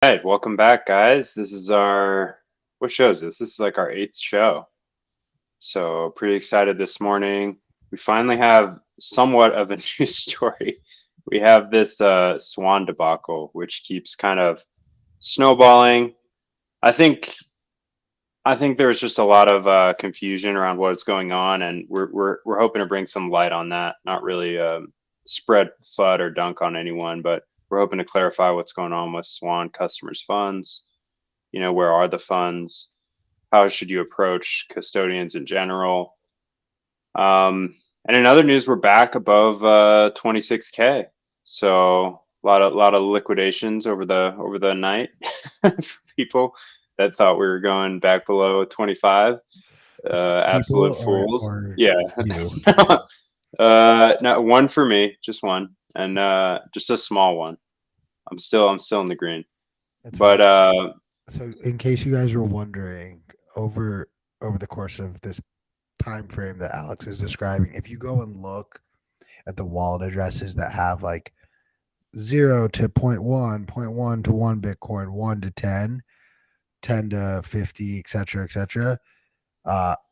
Right, welcome back, guys. This is what show is this? This is like our eighth show. So pretty excited this morning. We finally have somewhat of a news story. We have this Swan debacle, which keeps kind of snowballing. I think I think there's just a lot of confusion around what's going on, and we're hoping to bring some light on that. Not really spread FUD or dunk on anyone, but we're hoping to clarify what's going on with Swan customers' funds. Where are the funds? How should you approach custodians in general? And in other news, we're back above 26K. So a lot of liquidations over the night for people that thought we were going back below 25. Absolute People fools. or Yeah. you? No, one for me, just one, and just a small one. I'm still in the green, That's but fine. So, in case you guys were wondering, over the course of this time frame that Alex is describing, if you go and look at the wallet addresses that have like 0 to point 0.1, point 0.1 to 1 Bitcoin, 1 to 10, 10 to 50, etc., etc.,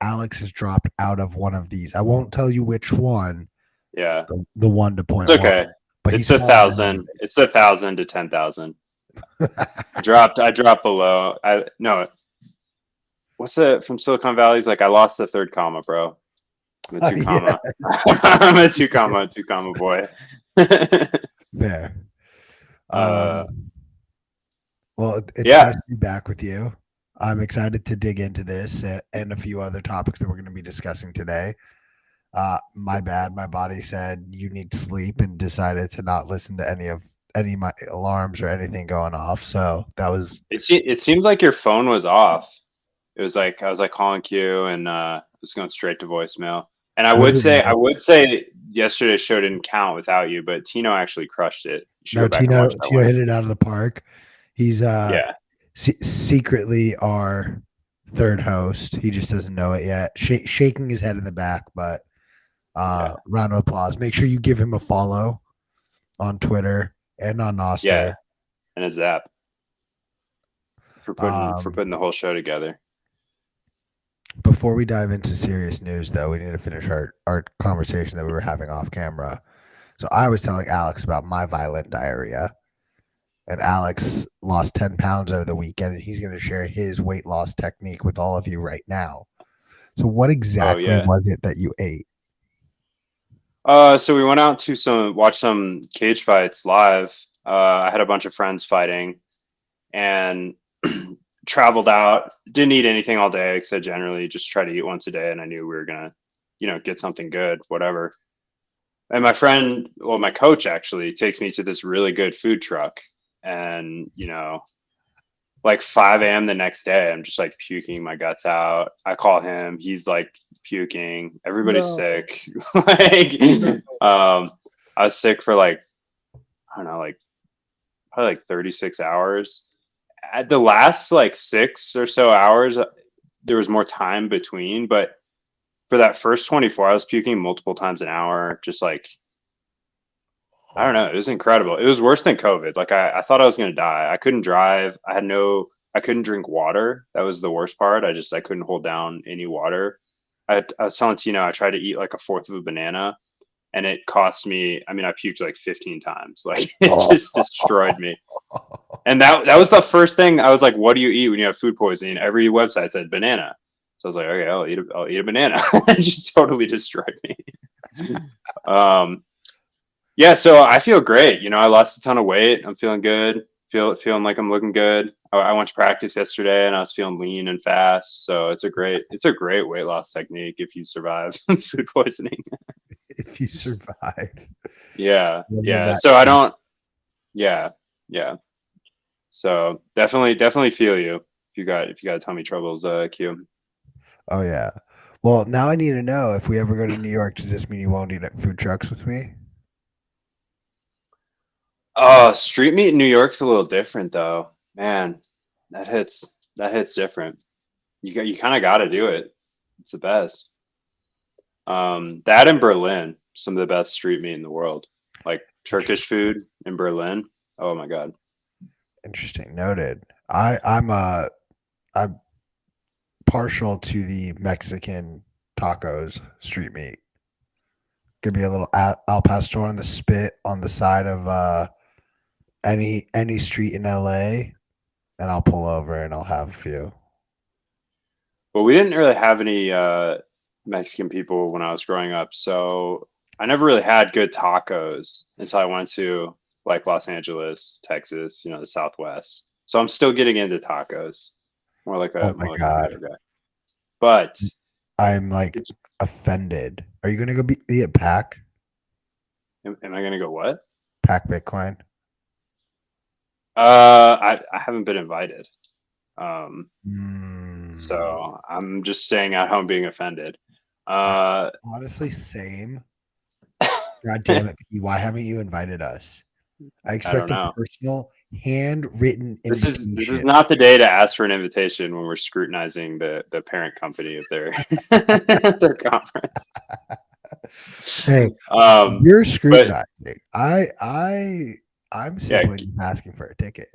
Alex has dropped out of one of these. I won't tell you which one, yeah. the 1 to It's point 0.1, okay. but It's he's a fallen out thousand. It's 1,000 to 10,000. of I dropped below. I no. What's it from Silicon Valley? He's like, I lost the third comma, bro. I'm a two it. comma. I'm a two comma boy. Fair. uh, Um, well, it's yeah. nice to be back with you. I'm excited to dig into this and a few other topics that we're going to be discussing today. My bad. My body said you need sleep and decided to not listen to any of my alarms or anything going off. So that was It seemed like your phone was off. It was like I was like calling Q and it was going straight to voicemail. And I would say I literally would say yesterday's show didn't count without you, but Tino actually crushed it. You should no. go back and Tino watch that Tino one. hit it out of the park. He's Yeah. secretly our third host. He just doesn't know it yet. Shaking his head in the back, but Yeah. round of applause. Make sure you give him a follow on Twitter and on Yeah. Noster. And a zap for Um, putting the whole show together. before we dive into serious news, though, we need to finish our conversation that we were having off camera. So I was telling Alex about my violent diarrhea, and Alex lost 10 pounds over the weekend, and he's going to share his weight loss technique with all of you right now. So, what Oh exactly yeah. was it that you ate? So we went out to watch some cage fights live. I had a bunch of friends fighting and traveled out. Didn't eat anything all day because I generally just try to eat once a day, and I knew we were gonna, get something good, whatever. And my coach actually takes me to this really good food truck, and like 5 a.m. the next day, I'm just like puking my guts out. I call him, he's like puking. Everybody's No. sick. like, I was sick for like, I don't know, like probably like 36 hours. At the last like 6 or so hours, there was more time between, but for that first 24, I was puking multiple times an hour, just like I don't know. It was incredible. It was worse than COVID. Like I thought I was gonna die. I couldn't drive. I couldn't drink water. That was the worst part. I couldn't hold down any water. I was telling Tino I tried to eat like a fourth of a banana and it cost me, I mean, I puked like 15 times. Like it Oh. just destroyed me. And that was the first thing I was like, what do you eat when you have food poisoning? Every website said banana. So I was like, okay, I'll eat a banana. It just totally destroyed me. Um, yeah, so I feel great. I lost a ton of weight. I'm feeling good. Feeling like I'm looking good. I went to practice yesterday and I was feeling lean and fast. So it's a great weight loss technique if you survive food poisoning. If you survive. Yeah, And then yeah. that So I key. don't. Yeah, yeah. So definitely feel you if you got tummy troubles, Q. Oh, yeah. Well, now I need to know if we ever go to New York, does this mean you won't eat at food trucks with me? Street meat in New York's a little different though. Man, that hits different. You kind of got to do it. It's the best. That in Berlin, some of the best street meat in the world. Like Turkish food in Berlin. Oh my God. Interesting. Noted. I'm partial to the Mexican tacos street meat. Give me a little al pastor on the spit on the side of any street in LA, and I'll pull over and I'll have a few. But we didn't really have any Mexican people when I was growing up, so I never really had good tacos until I went to like Los Angeles, Texas, the Southwest. So I'm still getting into tacos, Oh my more like a god, burrito guy. But I'm like it's, offended. Are you gonna go be at Pack am I gonna go what? Pack Bitcoin? I haven't been invited. Um, Mm, so I'm just staying at home being offended. Uh, honestly, same. God damn it, P. Why haven't you invited us? I I don't expect a know. personal, handwritten This is invitation. not the day to ask for an invitation when we're scrutinizing the parent company of their their conference. Hey, Um, you're but scrutinizing. I'm yeah, simply just asking for a ticket.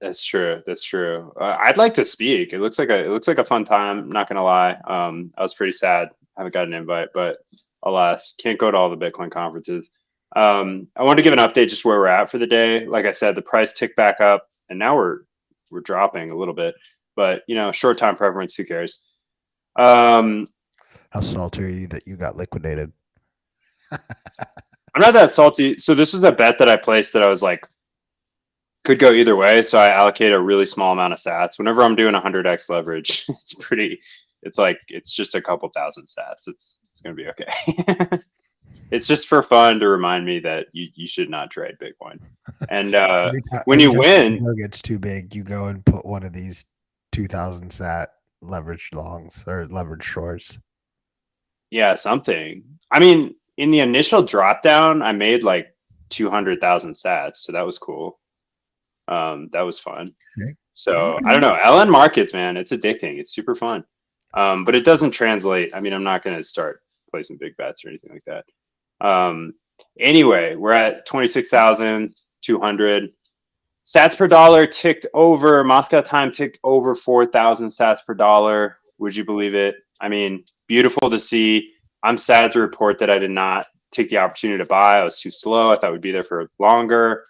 that's true. That's true. I'd like to speak. It looks like a fun time. Not gonna lie. I was pretty sad. I haven't got an invite, but alas, can't go to all the Bitcoin conferences. I wanted to give an update just where we're at for the day. Like I said, the price ticked back up, and now we're dropping a little bit. But short time preference. Who cares? Um, How salty are you that you got liquidated? I'm not that salty. So this was a bet that I placed that I was like could go either way. So I allocate a really small amount of sats. Whenever I'm doing 100x leverage, it's like it's just a couple thousand sats. It's gonna be okay. It's just for fun to remind me that you should not trade Bitcoin. And when Every you time the win, window gets too big, you go and put one of these 2,000 sat leveraged longs or leveraged shorts. yeah, something. I mean, in the initial drop down, I made like 200,000 sats, so that was cool. That was fun. Okay. So I don't Okay. know. LN markets, man, it's addicting. It's super fun. But it doesn't translate. I mean, I'm not going to start placing big bets or anything like that. Um, anyway, we're at 26,200. Sats per dollar ticked over. Moscow time ticked over 4,000 sats per dollar. Would you believe it? I mean, beautiful to see. I'm sad to report that I did not take the opportunity to buy. I was too slow. I thought we'd be there for longer.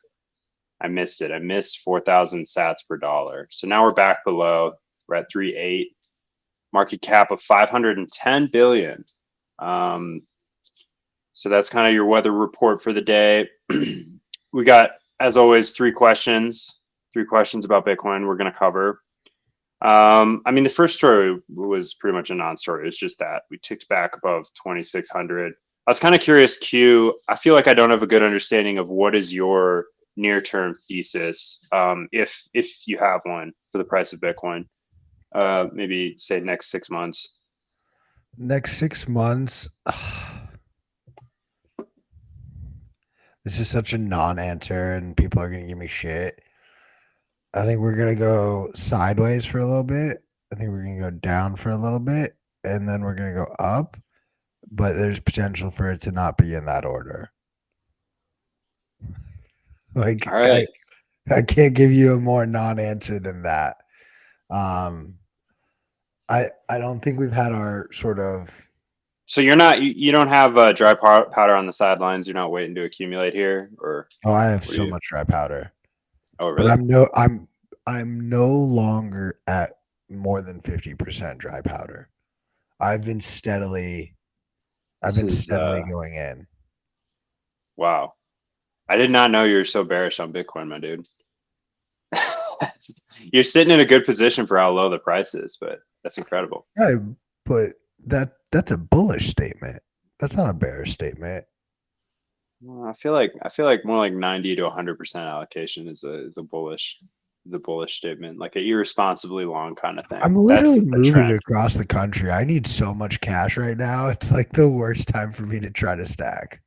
I missed it. I missed 4,000 sats per dollar. So now we're back below. We're at 3.8. Market cap of 510 billion. Um, so that's kind of your weather report for the day. We got, as always, three questions about Bitcoin we're going to cover. I mean, the first story was pretty much a non-story. It's just that we ticked back above 2,600. I was kind of curious, Q. I feel like I don't have a good understanding of what is your near-term thesis, if you have one for the price of Bitcoin. Maybe say next 6 months. Next 6 months, this is such a non-answer, and people are gonna give me shit. I think we're gonna go sideways for a little bit. I think we're gonna go down for a little bit, and then we're gonna go up. But there's potential for it to not be in that order. Like All right. I can't give you a more non-answer than that. Um, I don't think we've had our sort of. So you don't have dry powder on the sidelines. You're not waiting to accumulate here, or Oh, I have what do so you? much dry powder, Oh, but really? I'm no longer at more than 50% dry powder. I've been steadily I've This been is steadily going in. wow. I did not know you were so bearish on Bitcoin, my dude. You're sitting in a good position for how low the price is, but that's incredible. Right, but that's a bullish statement. That's not a bearish statement. Well, I feel like more like 90 to 100% allocation is a bullish statement, like a irresponsibly long kind of thing. I'm literally That's the moving trend. across the country. I need so much cash right now. It's like the worst time for me to try to stack.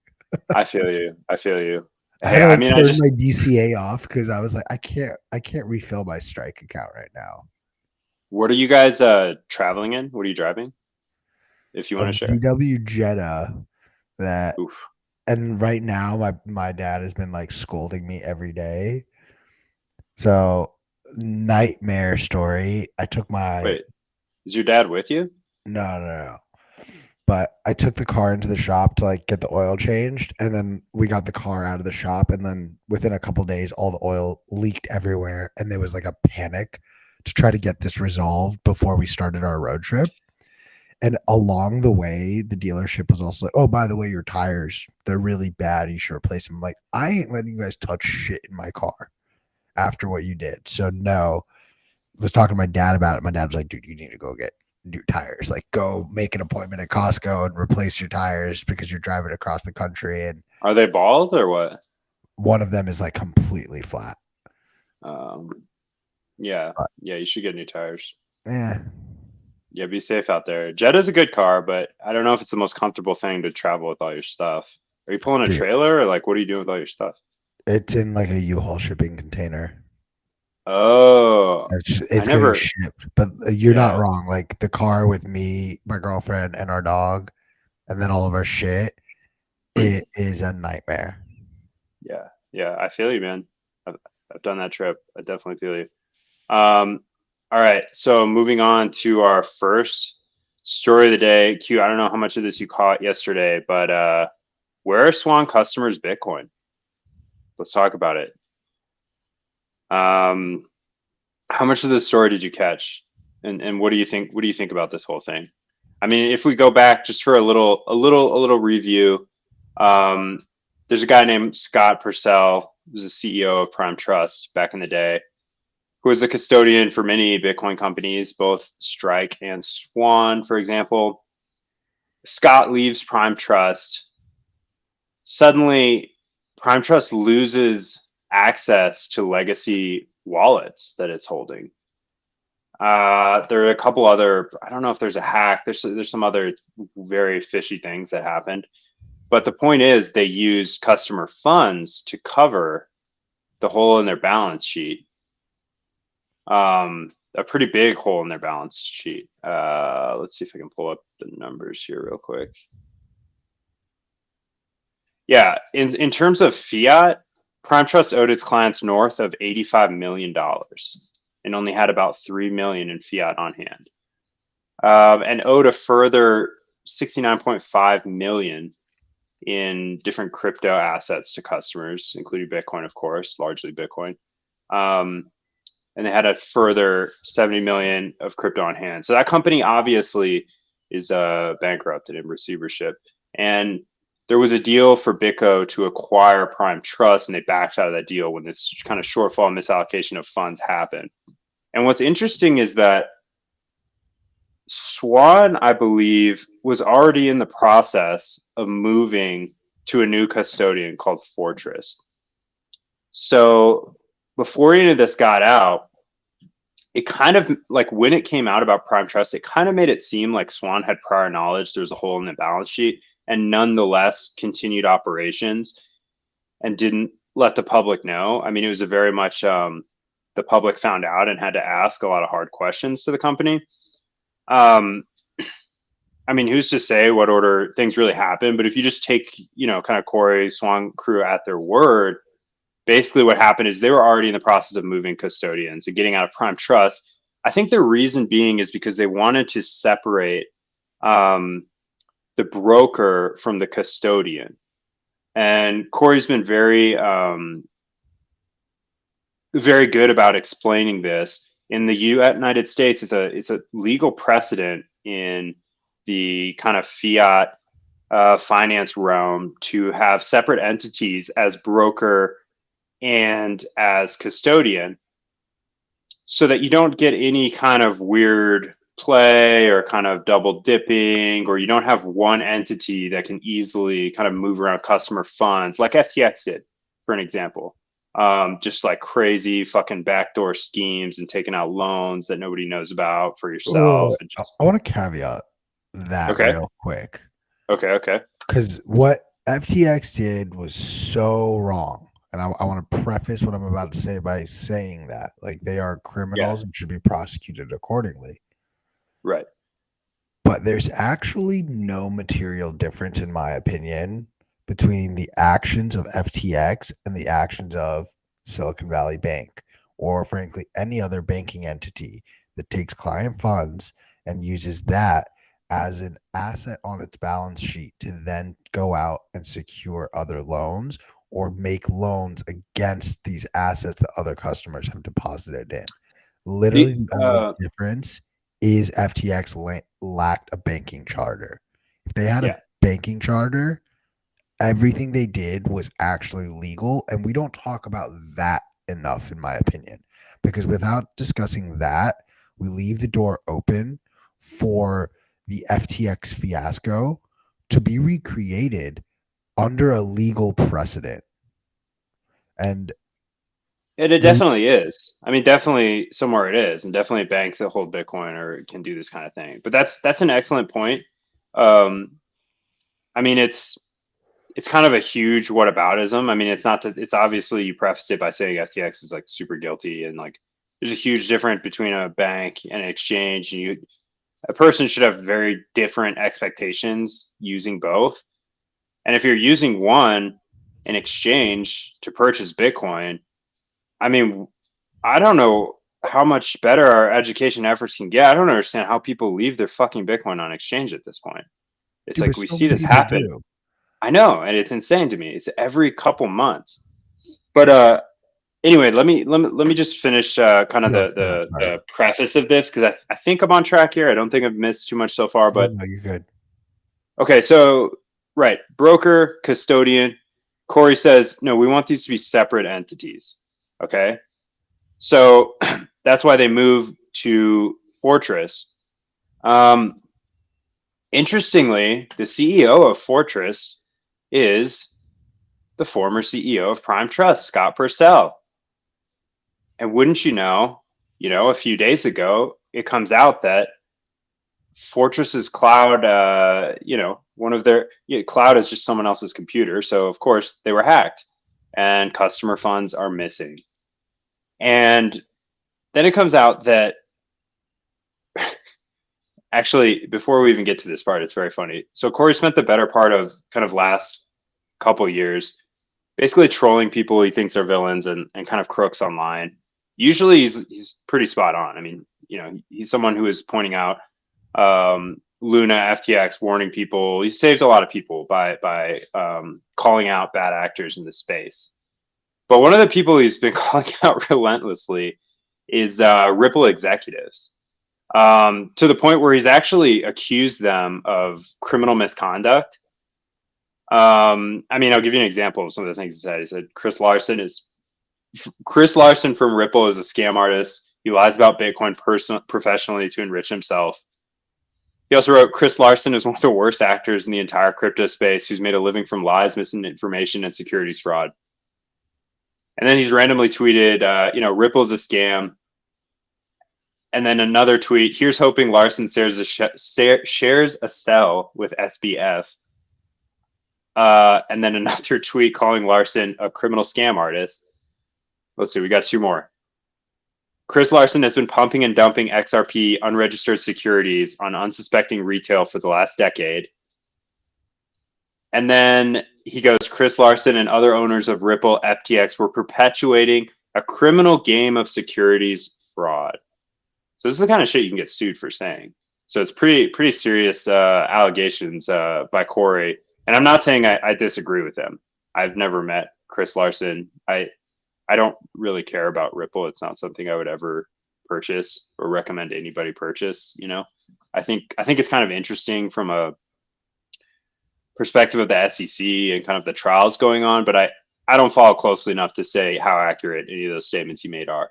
I feel you. I feel you. I had Hey, to I like mean, I turn just my DCA off because I was like, I can't refill my Strike account right now. what are you guys traveling in? What are you driving? If you A want to share. VW Jetta that, Oof. and right now my dad has been like scolding me every day. So, nightmare story. I took my Wait, is your dad with you? no, no, no. But I took the car into the shop to like get the oil changed, and then we got the car out of the shop, and then within a couple days, all the oil leaked everywhere, and there was like a panic to try to get this resolved before we started our road trip. And along the way, the dealership was also like, "Oh, by the way, your tires, they're really bad. You should replace them." I'm like, I ain't letting you guys touch shit in my car after what you did. So no, I was talking to my dad about it. My dad was like, "Dude, you need to go get new tires. Like, go make an appointment at Costco and replace your tires because you're driving across the country." And Are they bald or what? one of them is like completely flat. Um, yeah, But yeah, you should get new tires. yeah, Yeah, be safe out there. Jetta's a good car, but I don't know if it's the most comfortable thing to travel with all your stuff. Are you pulling a dude, trailer or like what are you doing with all your stuff? it's in like a U-Haul shipping container. Oh, I It's getting never, shipped, but you're not yeah, wrong. Like the car with me, my girlfriend, and our dog, and then all of our shit, it is a nightmare. yeah, yeah. I feel you, man. I've done that trip. I definitely feel you. Um, all right, so moving on to our first story of the day. Q, I don't know how much of this you caught yesterday, but where are Swan customers Bitcoin? Let's talk about it. Um, how much of the story did you catch? And what do you think? What do you think about this whole thing? I mean, if we go back just for a little review, um, there's a guy named Scott Purcell, who's the CEO of Prime Trust back in the day, who was a custodian for many Bitcoin companies, both Strike and Swan, for example. Scott leaves Prime Trust. Suddenly, Prime Trust loses access to legacy wallets that it's holding. There are a couple other. I don't know if there's a hack. There's some other very fishy things that happened. But the point is, they used customer funds to cover the hole in their balance sheet. A pretty big hole in their balance sheet. Let's see if I can pull up the numbers here real quick. Yeah, in terms of fiat, Prime Trust owed its clients north of $85 million and only had about 3 million in fiat on hand, and owed a further 69.5 million in different crypto assets to customers, including Bitcoin, of course, largely Bitcoin. Um, and they had a further 70 million of crypto on hand. So that company obviously is bankrupt and in receivership. And there was a deal for BitGo to acquire Prime Trust, and they backed out of that deal when this kind of shortfall misallocation of funds happened. And what's interesting is that Swan, I believe, was already in the process of moving to a new custodian called Fortress. So before any of this got out, it kind of like when it came out about Prime Trust, it kind of made it seem like Swan had prior knowledge there was a hole in the balance sheet and nonetheless continued operations and didn't let the public know. I mean, it was a very much the public found out and had to ask a lot of hard questions to the company. Um, I mean, who's to say what order things really happen? But if you just take, kind of Corey Swan crew at their word, basically what happened is they were already in the process of moving custodians and getting out of Prime Trust. I think the reason being is because they wanted to separate the broker from the custodian. And Corey's been very good about explaining this. In the United States, it's a legal precedent in the kind of fiat finance realm to have separate entities as broker and as custodian so that you don't get any kind of weird play or kind of double dipping, or you don't have one entity that can easily kind of move around customer funds like FTX did, for an example. Just like crazy fucking backdoor schemes and taking out loans that nobody knows about for yourself. Oh, And I just, want to caveat that okay, real quick okay. because what FTX did was so wrong. And I want to preface what I'm about to say by saying that, like, they are Yeah, criminals and should be prosecuted accordingly. right. But there's actually no material difference, in my opinion, between the actions of FTX and the actions of Silicon Valley Bank. or frankly any other banking entity that takes client funds and uses that as an asset on its balance sheet to then go out and secure other loans or make loans against these assets that other customers have deposited in. Literally, The the only difference is FTX lacked a banking charter. If they had a yeah. banking charter, everything they did was actually legal. And we don't talk about that enough, in my opinion, because without discussing that, we leave the door open for the FTX fiasco to be recreated under a legal precedent. And It the definitely is. I mean, definitely somewhere it is, and definitely banks that hold Bitcoin or can do this kind of thing. But that's an excellent point. Um, I mean, it's kind of a huge whataboutism. I mean, it's not. It's obviously you preface it by saying FTX is like super guilty, and like there's a huge difference between a bank and an exchange, and a person should have very different expectations using both. And if you're using one in exchange to purchase Bitcoin, I mean, I don't know how much better our education efforts can get. I don't understand how people leave their fucking Bitcoin on exchange at this point. It's dude, but like we so see many this people happen. do. I know, and it's insane to me. It's every couple months. But anyway, let me just finish kind of Go, the go, the sorry. the preface of this because I think I'm on track here. I don't think I've missed too much so far, No, but no, you're good. okay, so right, broker, custodian. Corey says, no, we want these to be separate entities. Okay. So that's why they moved to Fortress. Um, interestingly, the CEO of Fortress is the former CEO of Prime Trust, Scott Purcell. And wouldn't you know, a few days ago, it comes out that Fortress's cloud, one of their cloud is just someone else's computer. So of course they were hacked and customer funds are missing. And then it comes out that actually, before we even get to this part, it's very funny. So Corey spent the better part of kind of last couple years basically trolling people he thinks are villains and kind of crooks online. Usually he's pretty spot on. I mean, he's someone who is pointing out Luna, FTX, warning people. He saved a lot of people by calling out bad actors in the space. But one of the people he's been calling out relentlessly is Ripple executives, to the point where he's actually accused them of criminal misconduct. I mean, I'll give you an example of some of the things he said. He said Chris Larson from Ripple is a scam artist. He lies about Bitcoin professionally to enrich himself. He also wrote, Chris Larson is one of the worst actors in the entire crypto space who's made a living from lies, misinformation, and securities fraud. And then he's randomly tweeted, Ripple's a scam. And then another tweet, here's hoping Larson shares a sell with SBF. And then another tweet calling Larson a criminal scam artist. Let's see, we got two more. Chris Larson has been pumping and dumping XRP unregistered securities on unsuspecting retail for the last decade. And then he goes, Chris Larson and other owners of Ripple FTX were perpetuating a criminal game of securities fraud. So this is the kind of shit you can get sued for saying. So it's pretty serious allegations by Corey. And I'm not saying I disagree with them. I've never met Chris Larson. I don't really care about Ripple. It's not something I would ever purchase or recommend anybody purchase. I think it's kind of interesting from a perspective of the SEC and kind of the trials going on, but I don't follow closely enough to say how accurate any of those statements he made are.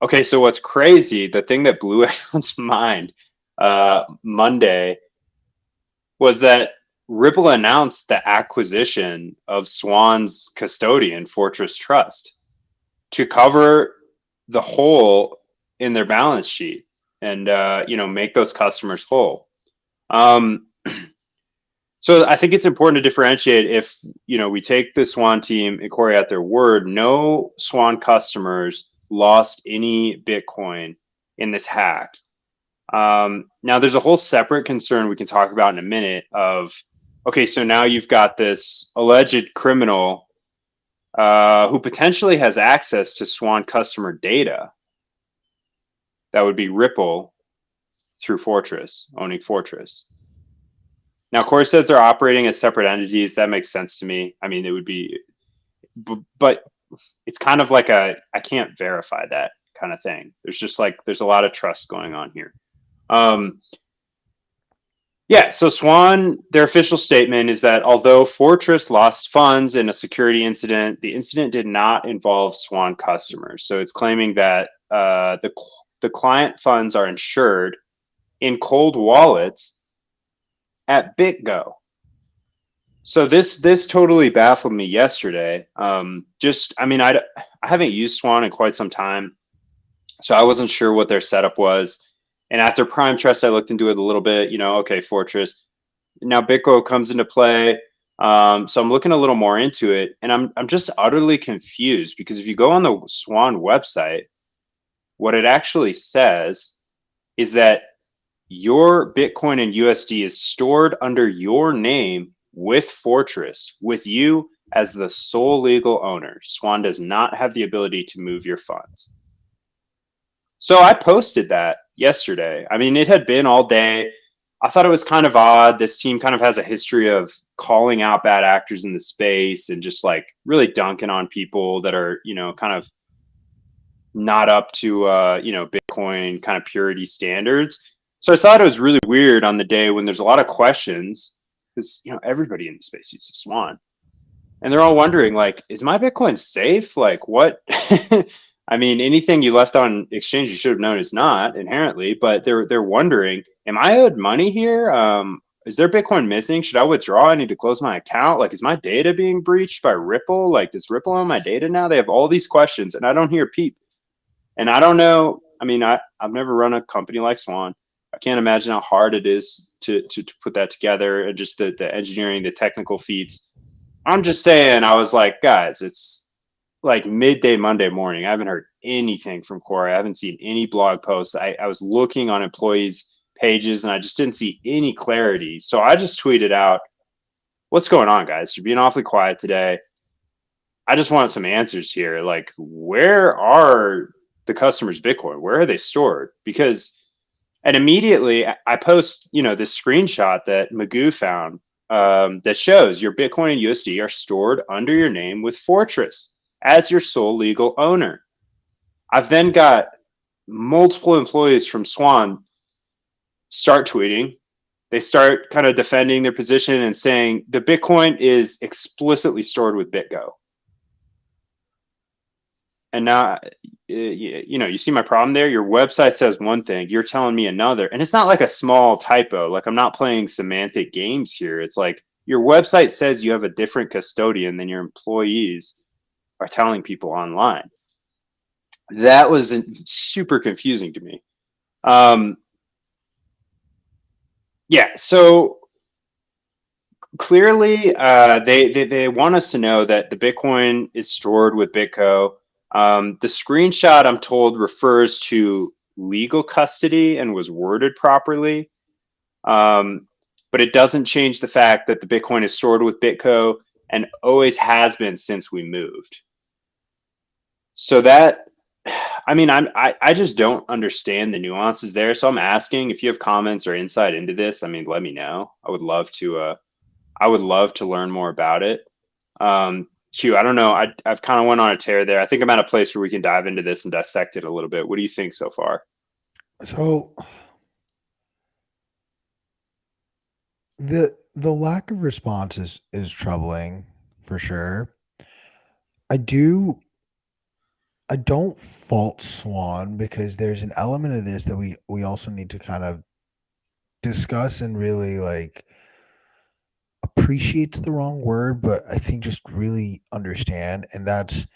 Okay, so what's crazy, the thing that blew everyone's mind Monday was that Ripple announced the acquisition of Swan's Custodian, Fortress Trust, to cover the hole in their balance sheet and make those customers whole. So I think it's important to differentiate if we take the Swan team and Corey at their word. No Swan customers lost any Bitcoin in this hack. Now there's a whole separate concern we can talk about in a minute of, okay, so now you've got this alleged criminal who potentially has access to Swan customer data. That would be Ripple through Fortress, owning Fortress. Now, Core says they're operating as separate entities. That makes sense to me. I mean, it would be, but it's kind of like I can't verify that kind of thing. There's just like, there's a lot of trust going on here. Yeah, so Swan, their official statement is that although Fortress lost funds in a security incident, the incident did not involve Swan customers. So it's claiming that the client funds are insured in cold wallets at BitGo. So this totally baffled me yesterday. I mean, I haven't used Swan in quite some time, so I wasn't sure what their setup was. And after Prime Trust, I looked into it a little bit. Okay, Fortress. Now BitGo comes into play. So I'm looking a little more into it, and I'm just utterly confused because if you go on the Swan website, what it actually says is that your Bitcoin and USD is stored under your name with Fortress, with you as the sole legal owner. Swan does not have the ability to move your funds. So I posted that yesterday. I mean, it had been all day. I thought it was kind of odd. This team kind of has a history of calling out bad actors in the space and just like really dunking on people that are, kind of not up to, Bitcoin kind of purity standards. So I thought it was really weird on the day when there's a lot of questions because, everybody in the space uses Swan and they're all wondering like, is my Bitcoin safe? Like what? I mean, anything you left on exchange, you should have known is not inherently, but they're wondering, am I owed money here? Is there Bitcoin missing? Should I withdraw? I need to close my account. Like, is my data being breached by Ripple? Like, does Ripple own my data now? They have all these questions, and I don't hear peep. And I don't know. I mean, I've never run a company like Swan. I can't imagine how hard it is to put that together and just the engineering, the technical feats. I'm just saying, I was like, guys, it's like midday Monday morning. I haven't heard anything from Corey. I haven't seen any blog posts. I was looking on employees' pages and I just didn't see any clarity. So I just tweeted out, what's going on, guys? You're being awfully quiet today. I just want some answers here. Like, where are the customers' Bitcoin? Where are they stored? And immediately I post, this screenshot that Magoo found that shows your Bitcoin and USD are stored under your name with Fortress as your sole legal owner. I've then got multiple employees from Swan start tweeting. They start kind of defending their position and saying the Bitcoin is explicitly stored with BitGo. And now, you see my problem there? Your website says one thing, you're telling me another. And it's not like a small typo. Like I'm not playing semantic games here. It's like your website says you have a different custodian than your employees are telling people online. That was super confusing to me. So clearly they want us to know that the Bitcoin is stored with BitGo. The screenshot, I'm told, refers to legal custody and was worded properly. But it doesn't change the fact that the Bitcoin is stored with BitGo and always has been since we moved. So that, I mean, I just don't understand the nuances there. So I'm asking if you have comments or insight into this. I mean, let me know. I would love to learn more about it. Q, I don't know. I've kind of went on a tear there. I think I'm at a place where we can dive into this and dissect it a little bit. What do you think so far? So the lack of response is troubling for sure. I don't fault Swan because there's an element of this that we also need to kind of discuss and really like appreciate's the wrong word, but I think just really understand. And that's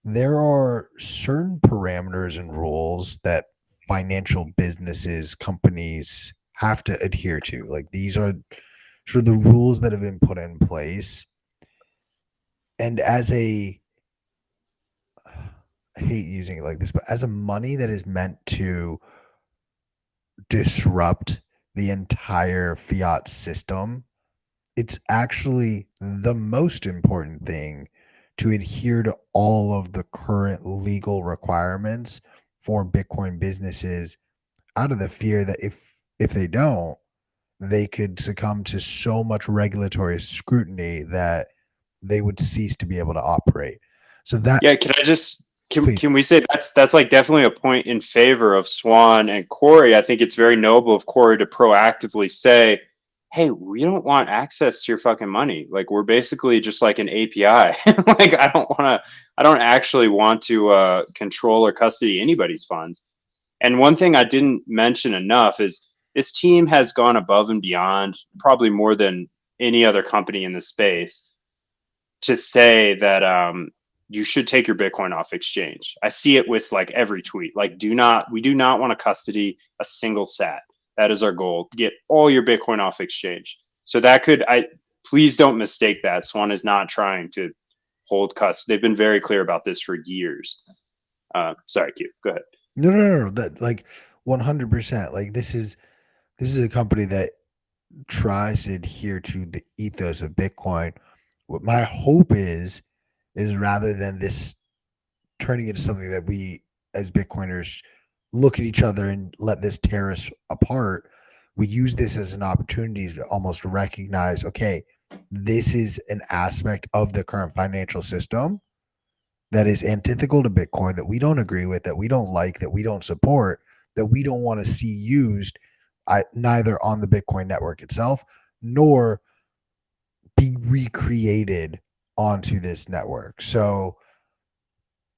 there are certain parameters and rules that financial businesses, companies have to adhere to. Like these are sort of the rules that have been put in place. And I hate using it like this, but as a money that is meant to disrupt the entire fiat system, it's actually the most important thing to adhere to all of the current legal requirements for Bitcoin businesses out of the fear that if they don't, they could succumb to so much regulatory scrutiny that they would cease to be able to operate. So that Yeah, can I just please, can we say that's like definitely a point in favor of Swan and Corey? I think it's very noble of Corey to proactively say, "Hey, we don't want access to your fucking money. Like we're basically just like an API. Like I don't actually want to control or custody anybody's funds." And one thing I didn't mention enough is this team has gone above and beyond, probably more than any other company in the space, to say that you should take your Bitcoin off exchange. I see it with like every tweet. Like, we do not want to custody a single sat. That is our goal. Get all your Bitcoin off exchange. So that could, please don't mistake that. Swan is not trying to hold custody. They've been very clear about this for years. Sorry, Q. Go ahead. no, that like 100%. Like this is a company that tries to adhere to the ethos of Bitcoin. What my hope is rather than this turning into something that we as Bitcoiners look at each other and let this tear us apart, we use this as an opportunity to almost recognize, okay, this is an aspect of the current financial system that is antithetical to Bitcoin, that we don't agree with, that we don't like, that we don't support, that we don't want to see used neither on the Bitcoin network itself nor be recreated onto this network. So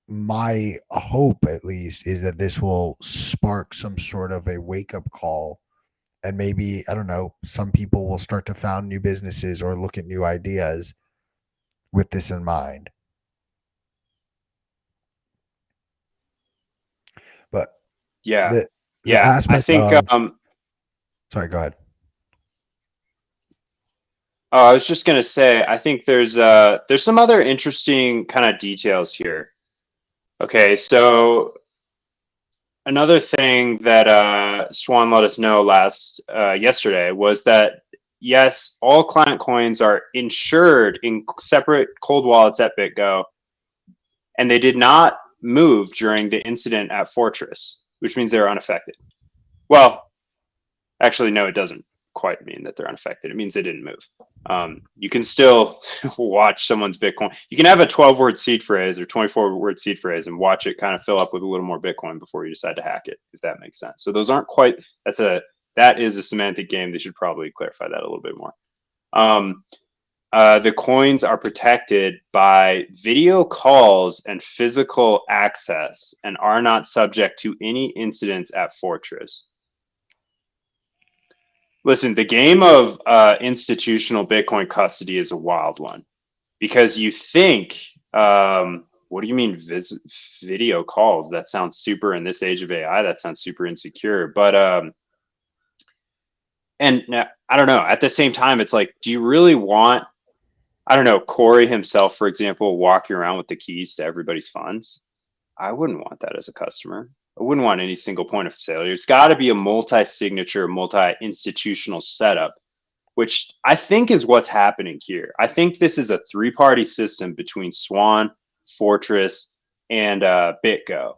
my hope at least is that this will spark some sort of a wake up call, and maybe, I don't know, some people will start to found new businesses or look at new ideas with this in mind. But Yeah. the Yeah. I aspect think of, sorry, go ahead. oh, I was just gonna say, I think there's some other interesting kind of details here. Okay, so another thing that Swan let us know yesterday was that yes, all client coins are insured in separate cold wallets at BitGo, and they did not move during the incident at Fortress, which means they're unaffected. Well, actually, no, it doesn't quite mean that they're unaffected. It means they didn't move. You can still watch someone's Bitcoin. You can have a 12-word seed phrase or 24-word seed phrase and watch it kind of fill up with a little more Bitcoin before you decide to hack it, if that makes sense. So those aren't quite. That is a semantic game. They should probably clarify that a little bit more. The coins are protected by video calls and physical access and are not subject to any incidents at Fortress. Listen, the game of institutional Bitcoin custody is a wild one because you think, what do you mean video calls? That sounds super in this age of AI. That sounds super insecure. But, and I don't know, at the same time, it's like, do you really want, I don't know, Corey himself, for example, walking around with the keys to everybody's funds? I wouldn't want that as a customer. I wouldn't want any single point of failure. It's got to be a multi-signature, multi-institutional setup, which I think is what's happening here. I think this is a three-party system between Swan, Fortress, and BitGo.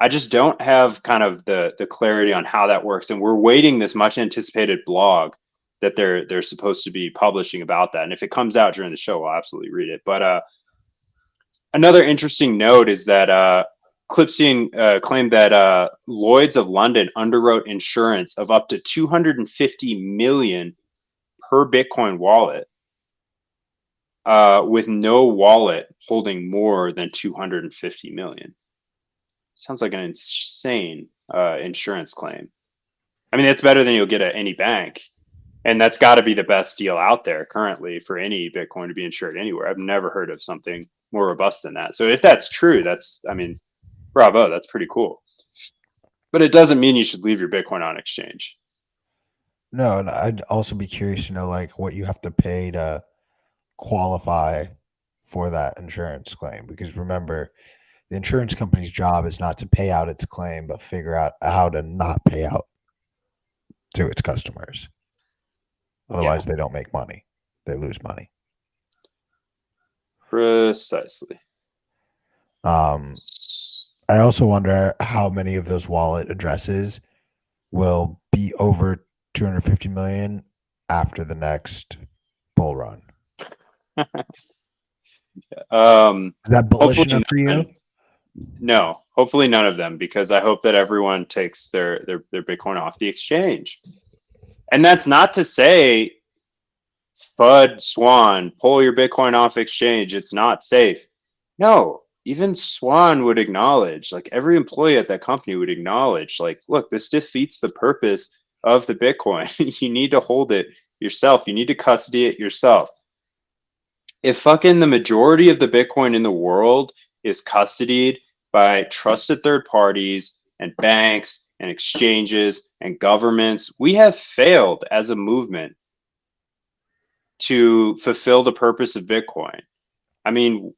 I just don't have kind of the clarity on how that works, and we're waiting this much anticipated blog that they're supposed to be publishing about that. And if it comes out during the show, I'll absolutely read it. But another interesting note is that Clipstein claimed that Lloyd's of London underwrote insurance of up to 250 million per Bitcoin wallet, with no wallet holding more than 250 million. Sounds like an insane insurance claim. I mean, that's better than you'll get at any bank. And that's got to be the best deal out there currently for any Bitcoin to be insured anywhere. I've never heard of something more robust than that. So if that's true, I mean, bravo, that's pretty cool. But it doesn't mean you should leave your Bitcoin on exchange. No, and I'd also be curious to know like what you have to pay to qualify for that insurance claim, because remember, the insurance company's job is not to pay out its claim but figure out how to not pay out to its customers. Yeah. Otherwise they don't make money, they lose money. Precisely. Um, I also wonder how many of those wallet addresses will be over 250 million after the next bull run. Is that bullish Hopefully enough for you? none. No, hopefully none of them, because I hope that everyone takes their Bitcoin off the exchange. And that's not to say, FUD Swan, pull your Bitcoin off exchange. It's not safe. No, even Swan would acknowledge, like every employee at that company would acknowledge, like, look, this defeats the purpose of the Bitcoin. You need to hold it yourself. You need to custody it yourself. If fucking the majority of the Bitcoin in the world is custodied by trusted third parties and banks and exchanges and governments, we have failed as a movement to fulfill the purpose of Bitcoin. I mean,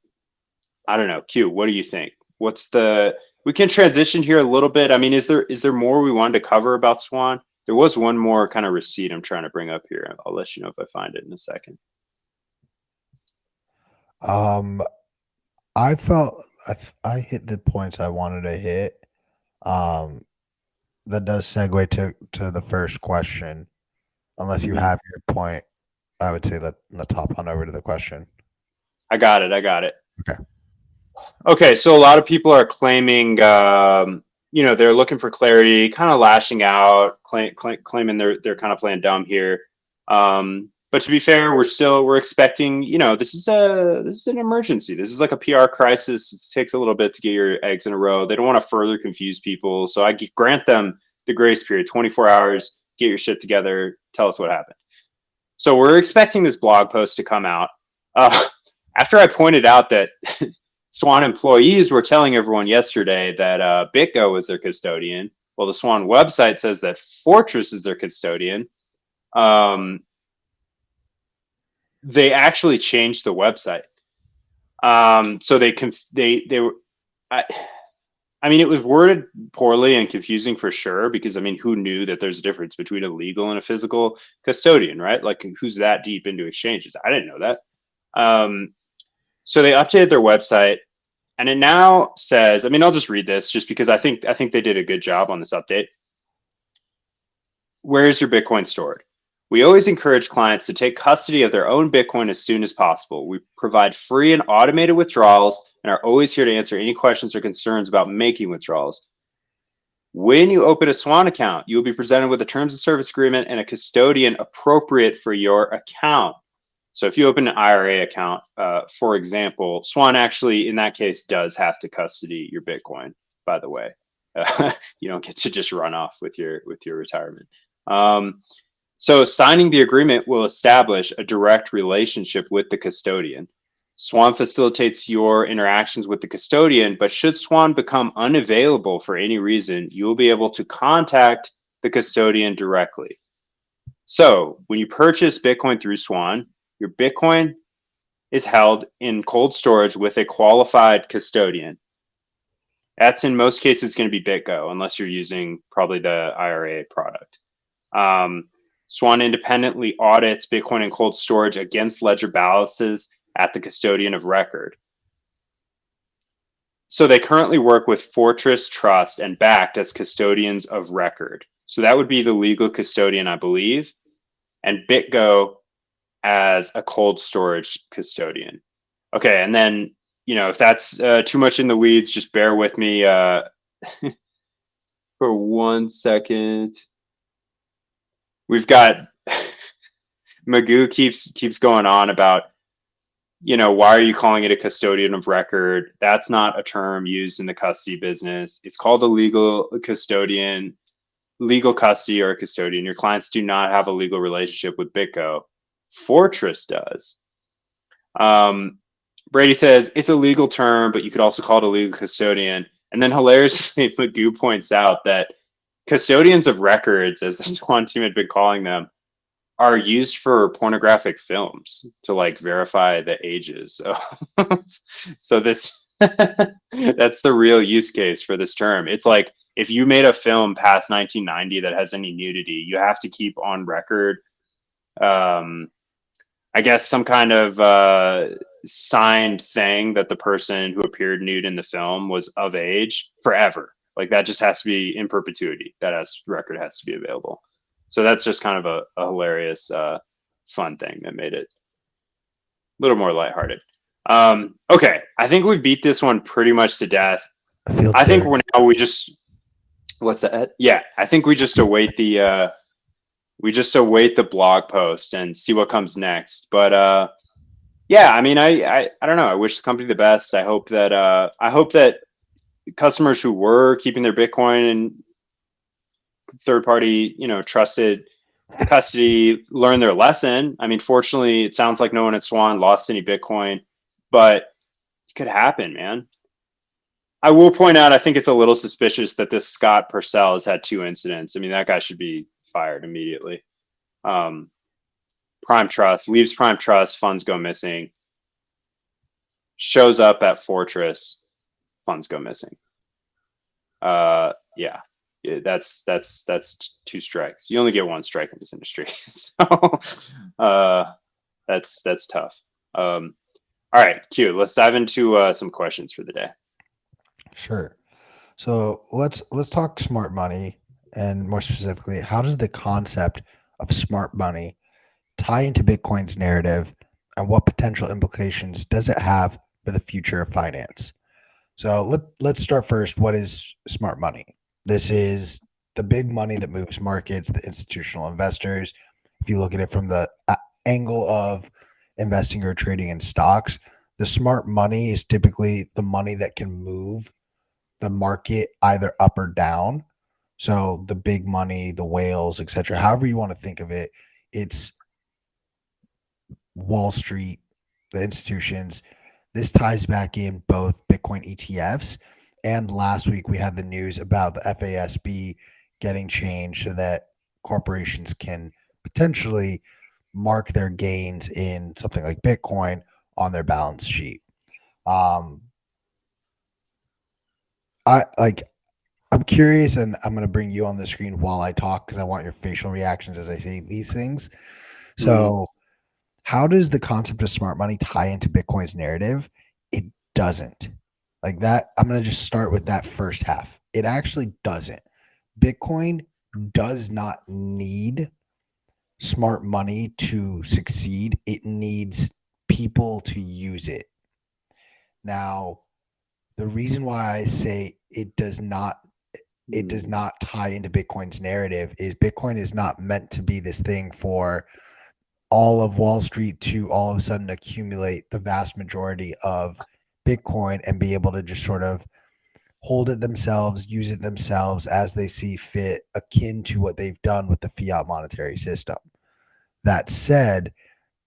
I don't know. Q, what do you think? What's the we can transition here a little bit. I mean, is there more we wanted to cover about Swan? There was one more kind of receipt I'm trying to bring up here. I'll let you know if I find it in a second. Um, I felt I hit the points I wanted to hit. Um, that does segue to the first question. Unless you Mhm. have your point, I would say let's hop on over to the question. I got it. I got it. Okay. Okay, so a lot of people are claiming, they're looking for clarity, kind of lashing out, claiming they're kind of playing dumb here. But to be fair, we're expecting, this is an emergency. This is like a PR crisis. It takes a little bit to get your eggs in a row. They don't want to further confuse people, so I grant them the grace period, 24 hours. Get your shit together. Tell us what happened. So we're expecting this blog post to come out. After I pointed out that Swan employees were telling everyone yesterday that BitGo was their custodian. Well, the Swan website says that Fortress is their custodian. They actually changed the website. So they were. I mean, it was worded poorly and confusing for sure, because I mean, who knew that there's a difference between a legal and a physical custodian, right? Like, who's that deep into exchanges? I didn't know that. So they updated their website, and it now says, I mean, I'll just read this just because I think they did a good job on this update. Where is your Bitcoin stored? We always encourage clients to take custody of their own Bitcoin as soon as possible. We provide free and automated withdrawals and are always here to answer any questions or concerns about making withdrawals. When you open a Swan account, you will be presented with a terms of service agreement and a custodian appropriate for your account. So if you open an IRA account, for example, Swan actually, in that case, does have to custody your Bitcoin, by the way. You don't get to just run off with your retirement. So signing the agreement will establish a direct relationship with the custodian. Swan facilitates your interactions with the custodian, but should Swan become unavailable for any reason, you will be able to contact the custodian directly. So when you purchase Bitcoin through Swan, your Bitcoin is held in cold storage with a qualified custodian. That's in most cases going to be BitGo, unless you're using probably the IRA product. Swan independently audits Bitcoin in cold storage against ledger balances at the custodian of record. So they currently work with Fortress Trust and Bakkt as custodians of record. So that would be the legal custodian, I believe, and BitGo as a cold storage custodian. Okay, and then, if that's too much in the weeds, just bear with me for 1 second. We've got Magoo keeps going on about, why are you calling it a custodian of record? That's not a term used in the custody business. It's called a legal custodian, legal custody, or a custodian. Your clients do not have a legal relationship with BitGo. Fortress does. Brady says it's a legal term, but you could also call it a legal custodian. And then hilariously, Magoo points out that custodians of records, as the Swan team had been calling them, are used for pornographic films to like verify the ages. So this that's the real use case for this term. It's like, if you made a film past 1990 that has any nudity, you have to keep on record, I guess, some kind of signed thing that the person who appeared nude in the film was of age forever. Like that just has to be in perpetuity. Record has to be available. So that's just kind of a hilarious, fun thing that made it a little more lighthearted. Okay, I think we beat this one pretty much to death. I feel I think dirty. we're now we just what's that? Yeah, I think we just await the blog post and see what comes next. But yeah, I mean, I don't know. I wish the company the best. I hope that customers who were keeping their Bitcoin in third party, trusted custody learn their lesson. I mean, fortunately, it sounds like no one at Swan lost any Bitcoin, but it could happen, man. I will point out, I think it's a little suspicious that this Scott Purcell has had 2 incidents. I mean, that guy should be fired immediately. Um, Prime Trust leaves Prime Trust, funds go missing. Shows up at Fortress, funds go missing. Yeah, that's 2 strikes. You only get 1 strike in this industry, so that's tough. All right, Q. Let's dive into some questions for the day. Sure. So let's talk smart money, and more specifically, how does the concept of smart money tie into Bitcoin's narrative, and what potential implications does it have for the future of finance? So let's start first. What is smart money? This is the big money that moves markets, the institutional investors. If you look at it from the angle of investing or trading in stocks, the smart money is typically the money that can move the market either up or down. So the big money, the whales, etc. However you want to think of it, it's Wall Street, the institutions. This ties back in both Bitcoin ETFs, and last week we had the news about the FASB getting changed so that corporations can potentially mark their gains in something like Bitcoin on their balance sheet. Um, I like I'm curious, and I'm going to bring you on the screen while I talk because I want your facial reactions as I say these things. Mm-hmm. So, how does the concept of smart money tie into Bitcoin's narrative? It doesn't. Like that, I'm going to just start with that first half. It actually doesn't. Bitcoin does not need smart money to succeed, it needs people to use it. Now, the reason why I say it does not tie into Bitcoin's narrative is Bitcoin is not meant to be this thing for all of Wall Street to all of a sudden accumulate the vast majority of Bitcoin and be able to just sort of hold it themselves, use it themselves as they see fit, akin to what they've done with the fiat monetary system. That said,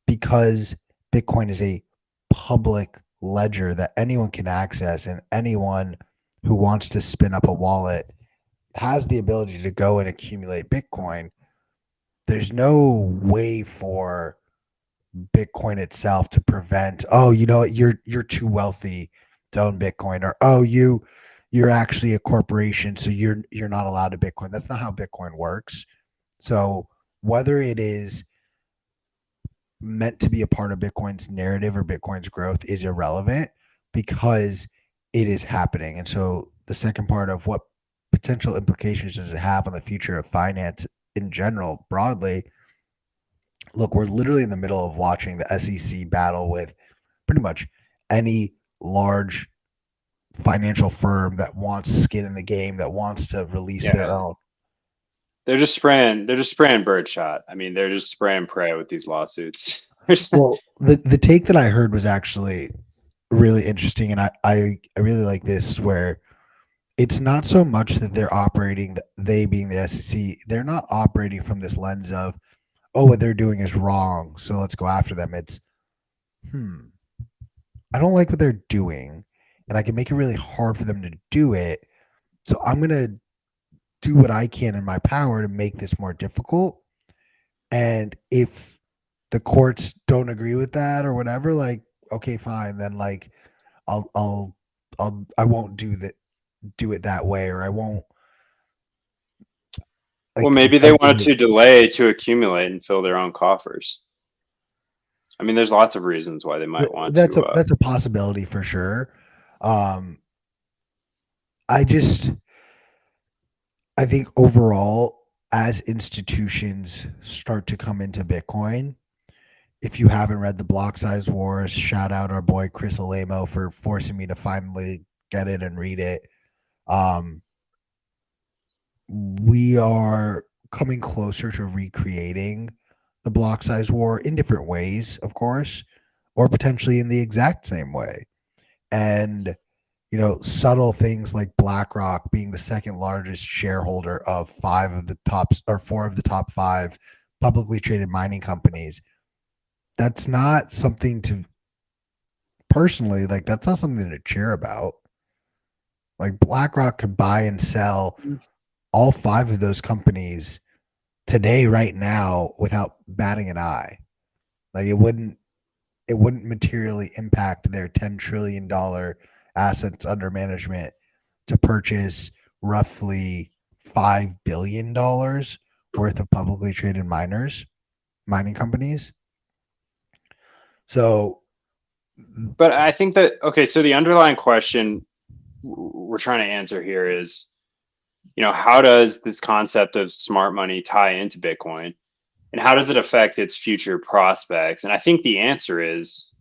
because Bitcoin is a public ledger that anyone can access, and anyone who wants to spin up a wallet has the ability to go and accumulate Bitcoin, there's no way for Bitcoin itself to prevent, oh, you know what, you're too wealthy to own Bitcoin, or oh, you're actually a corporation, so you're not allowed to Bitcoin. That's not how Bitcoin works. So whether it is meant to be a part of Bitcoin's narrative or Bitcoin's growth is irrelevant because it is happening. And so the second part of what potential implications does it have on the future of finance in general, broadly, look, we're literally in the middle of watching the SEC battle with pretty much any large financial firm that wants skin in the game, that wants to release their Yeah, own. they're just spraying birdshot. I mean, they're just spraying prey with these lawsuits. Well, the take that I heard was actually really interesting, and I really like this, where it's not so much that they're operating, they being the SEC, they're not operating from this lens of, oh, what they're doing is wrong, so let's go after them. It's, I don't like what they're doing, and I can make it really hard for them to do it. So I'm going to do what I can in my power to make this more difficult. And if the courts don't agree with that or whatever, like, okay, fine, then like I'll I won't do it that way, or I won't Well, like maybe they wanted effectively. to delay to accumulate and fill their own coffers. I mean, there's lots of reasons why they might want That's to. a possibility for sure. Um, I just I think overall, as institutions start to come into Bitcoin, if you haven't read the Block Size Wars, shout out our boy Chris Alamo for forcing me to finally get it and read it. Um, we are coming closer to recreating the block size war in different ways, of course, or potentially in the exact same way. And subtle things like BlackRock being the second largest shareholder of four of the top five publicly traded mining companies. That's not something to personally like. That's not something to cheer about. Like BlackRock could buy and sell all five of those companies today, right now, without batting an eye. Like it wouldn't materially impact their $10 trillion assets under management to purchase roughly $5 billion worth of publicly traded mining companies. So, But I think that okay. So the underlying question we're trying to answer here is, how does this concept of smart money tie into Bitcoin, and how does it affect its future prospects? And I think the answer is,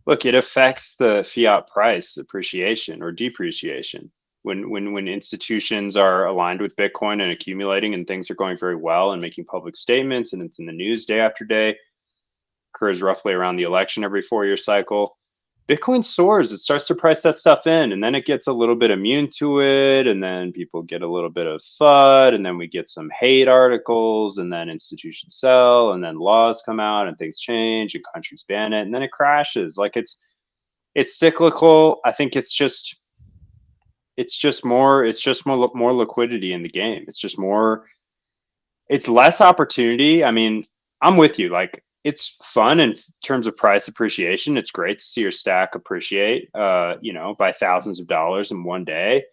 look, it affects the fiat price appreciation or depreciation. When institutions are aligned with Bitcoin and accumulating, and things are going very well and making public statements, and it's in the news day after day, occurs roughly around the election every 4-year cycle. Bitcoin soars. It starts to price that stuff in, and then it gets a little bit immune to it, and then people get a little bit of FUD, and then we get some hate articles, and then institutions sell, and then laws come out, and things change, and countries ban it, and then it crashes. Like it's cyclical. I think it's just more liquidity in the game. It's just more. It's less opportunity. I mean, I'm with you. Like it's fun in terms of price appreciation. It's great to see your stack appreciate, by thousands of dollars in one day.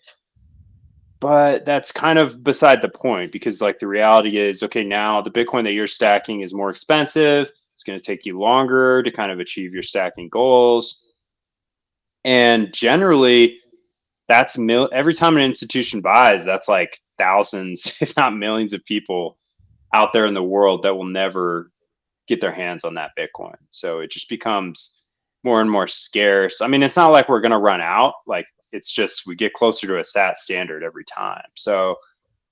But that's kind of beside the point because, like, the reality is, okay, now the Bitcoin that you're stacking is more expensive. It's going to take you longer to kind of achieve your stacking goals. And generally, every time an institution buys, that's like thousands, if not millions, of people out there in the world that will never get their hands on that Bitcoin. So it just becomes more and more scarce. I mean, it's not like we're going to run out. Like it's just we get closer to a SAT standard every time. So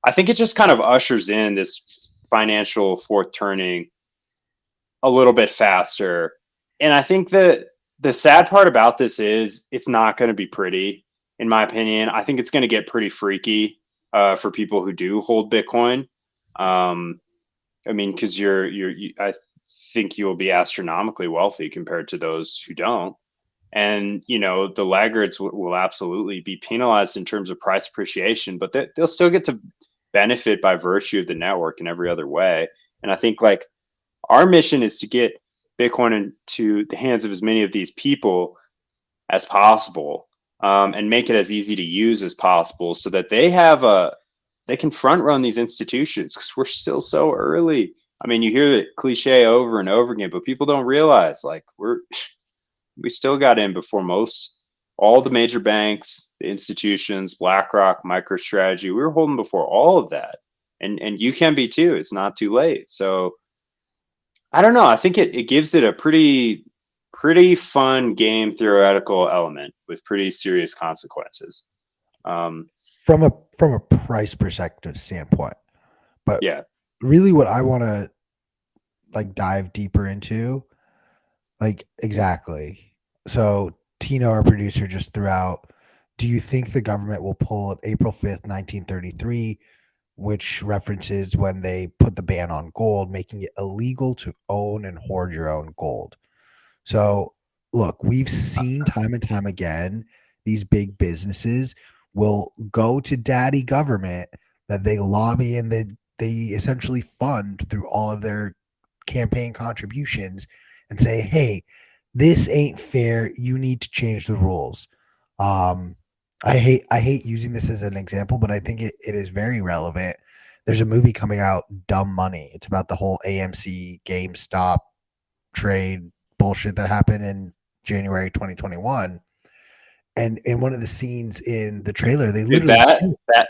I think it just kind of ushers in this financial fourth turning a little bit faster. And I think that the sad part about this is it's not going to be pretty, in my opinion. I think it's going to get pretty freaky for people who do hold Bitcoin. I mean, because I think you will be astronomically wealthy compared to those who don't. And the laggards will absolutely be penalized in terms of price appreciation, but they'll still get to benefit by virtue of the network in every other way. And I think like our mission is to get Bitcoin into the hands of as many of these people as possible, and make it as easy to use as possible, so that they can front run these institutions because we're still so early. I mean, you hear the cliche over and over again, but people don't realize like we still got in before all the major banks, the institutions, BlackRock, MicroStrategy. We were holding before all of that, and you can be too. It's not too late. So I don't know. I think it gives it a pretty fun game theoretical element with pretty serious consequences. from a price perspective standpoint, but Yeah. really, what I want to like dive deeper into, like exactly. So Tino, our producer, just threw out. Do you think the government will pull April 5th, 1933, which references when they put the ban on gold, making it illegal to own and hoard your own gold? So, look, we've seen time and time again these big businesses will go to daddy government that they lobby and they essentially fund through all of their campaign contributions and say, hey, this ain't fair. You need to change the rules. Um, I hate using this as an example, but I think it is very relevant. There's a movie coming out, Dumb Money. It's about the whole AMC GameStop trade bullshit that happened in January 2021. And in one of the scenes in the trailer, they Dude, literally that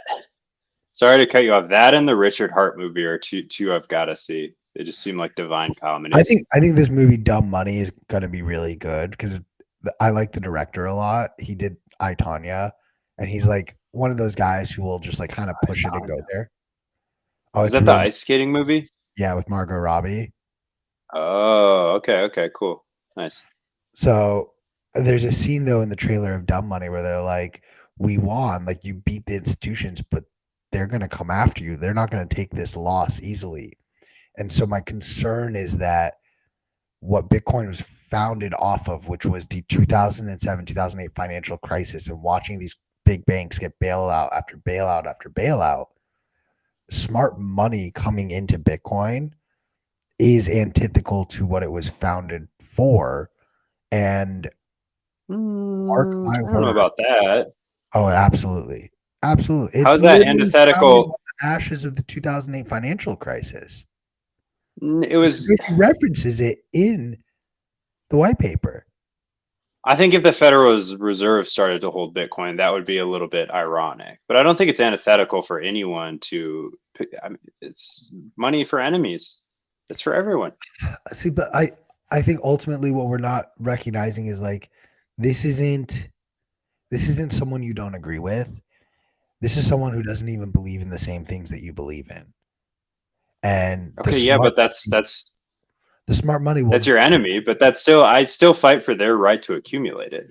sorry to cut you off. That and the Richard Hart movie are two I've got to see. They just seem like divine comedies. I think this movie Dumb Money is going to be really good because I like the director a lot. He did I, Tonya, and he's like one of those guys who will just like kind of push it and go there. Oh, Is it's that the really, ice skating movie? yeah, with Margot Robbie. Oh, okay, cool. Nice. So there's a scene though in the trailer of Dumb Money where they're like, "We won, like you beat the institutions, but they're going to come after you. They're not going to take this loss easily." And so my concern is that what Bitcoin was founded off of, which was the 2007, 2008 financial crisis, and watching these big banks get bailout after bailout after bailout, smart money coming into Bitcoin is antithetical to what it was founded for. And mark my I don't know word. about that. Oh, absolutely. Absolutely. It's How's that literally founded on antithetical? the ashes of the 2008 financial crisis. It was. He references it in the white paper. I think if the Federal Reserve started to hold Bitcoin, that would be a little bit ironic. But I don't think it's antithetical for anyone to. I mean, it's money for enemies. It's for everyone. See, but I think ultimately what we're not recognizing is like this isn't someone you don't agree with. This is someone who doesn't even believe in the same things that you believe in. And Okay, yeah, but the smart money that's will, your enemy. But that's still, I still fight for their right to accumulate it.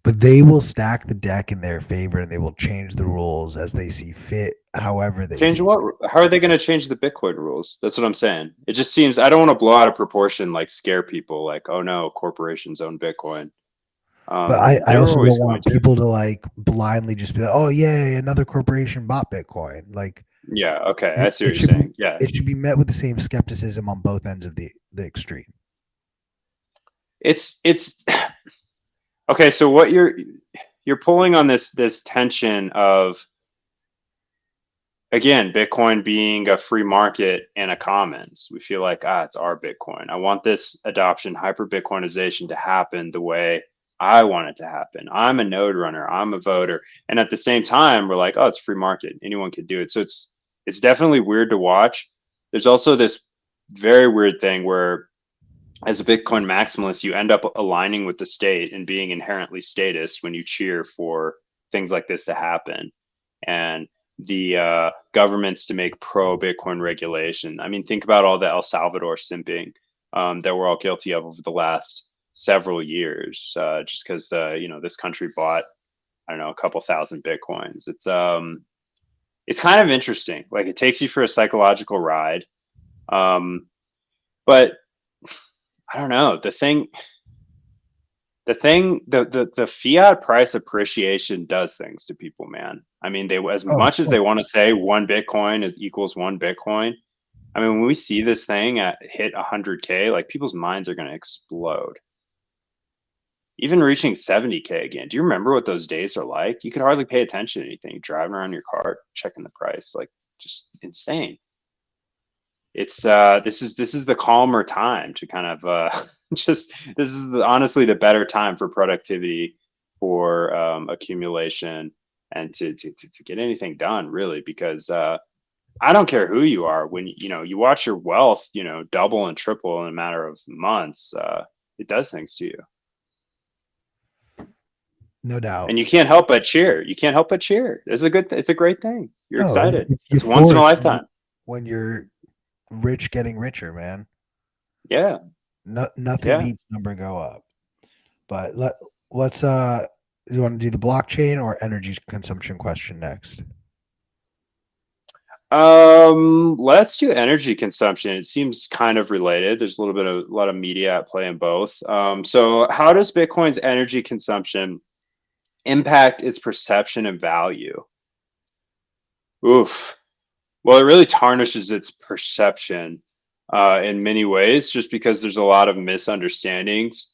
but they will stack the deck in their favor and they will change the rules as they see fit, however they Change see what? fit. How are they going to change the Bitcoin rules? That's what I'm saying. It just seems I don't want to blow out of proportion, like scare people, like oh no, corporations own Bitcoin. But I They were also don't always going want to. people to like blindly just be like, oh yeah, another corporation bought Bitcoin. Like Yeah. Okay. I see what it you're should be saying. Yeah. met with the same skepticism on both ends of the extreme. It's okay. So what you're pulling on this tension of again Bitcoin being a free market and a commons. We feel like it's our Bitcoin. I want this adoption, hyper Bitcoinization to happen the way I want it to happen. I'm a node runner. I'm a voter, and at the same time, we're like, oh, it's free market. Anyone can do it. So it's definitely weird to watch. There's also this very weird thing where as a Bitcoin maximalist, you end up aligning with the state and being inherently statist when you cheer for things like this to happen. And the governments to make pro Bitcoin regulation. I mean, think about all the El Salvador simping that we're all guilty of over the last several years, just because this country bought I don't know a couple thousand Bitcoins. It's kind of interesting. Like it takes you for a psychological ride, but I don't know the fiat price appreciation does things to people, man. I mean, they as Oh, much as they want to say one Bitcoin is equals one Bitcoin. I mean, when we see this thing at hit 100K, like people's minds are going to explode. Even reaching 70K again. Do you remember what those days are like? You could hardly pay attention to anything. Driving around your car, checking the price, like just insane. It's this is the calmer time to kind of just this is honestly the better time for productivity, for accumulation, and to get anything done really, because I don't care who you are, when you watch your wealth double and triple in a matter of months, it does things to you, no doubt. and you can't help but cheer. You can't help but cheer. It's a great thing. You're No, excited. it's It's once in a euphoric lifetime. when you're rich getting richer, man. Yeah, No, nothing yeah. beats number go up. But let's you want to do the blockchain or energy consumption question next? Let's do energy consumption. It seems kind of related. There's a lot of media at play in both. So how does Bitcoin's energy consumption impact its perception and value? Oof. Well, it really tarnishes its perception in many ways, just because there's a lot of misunderstandings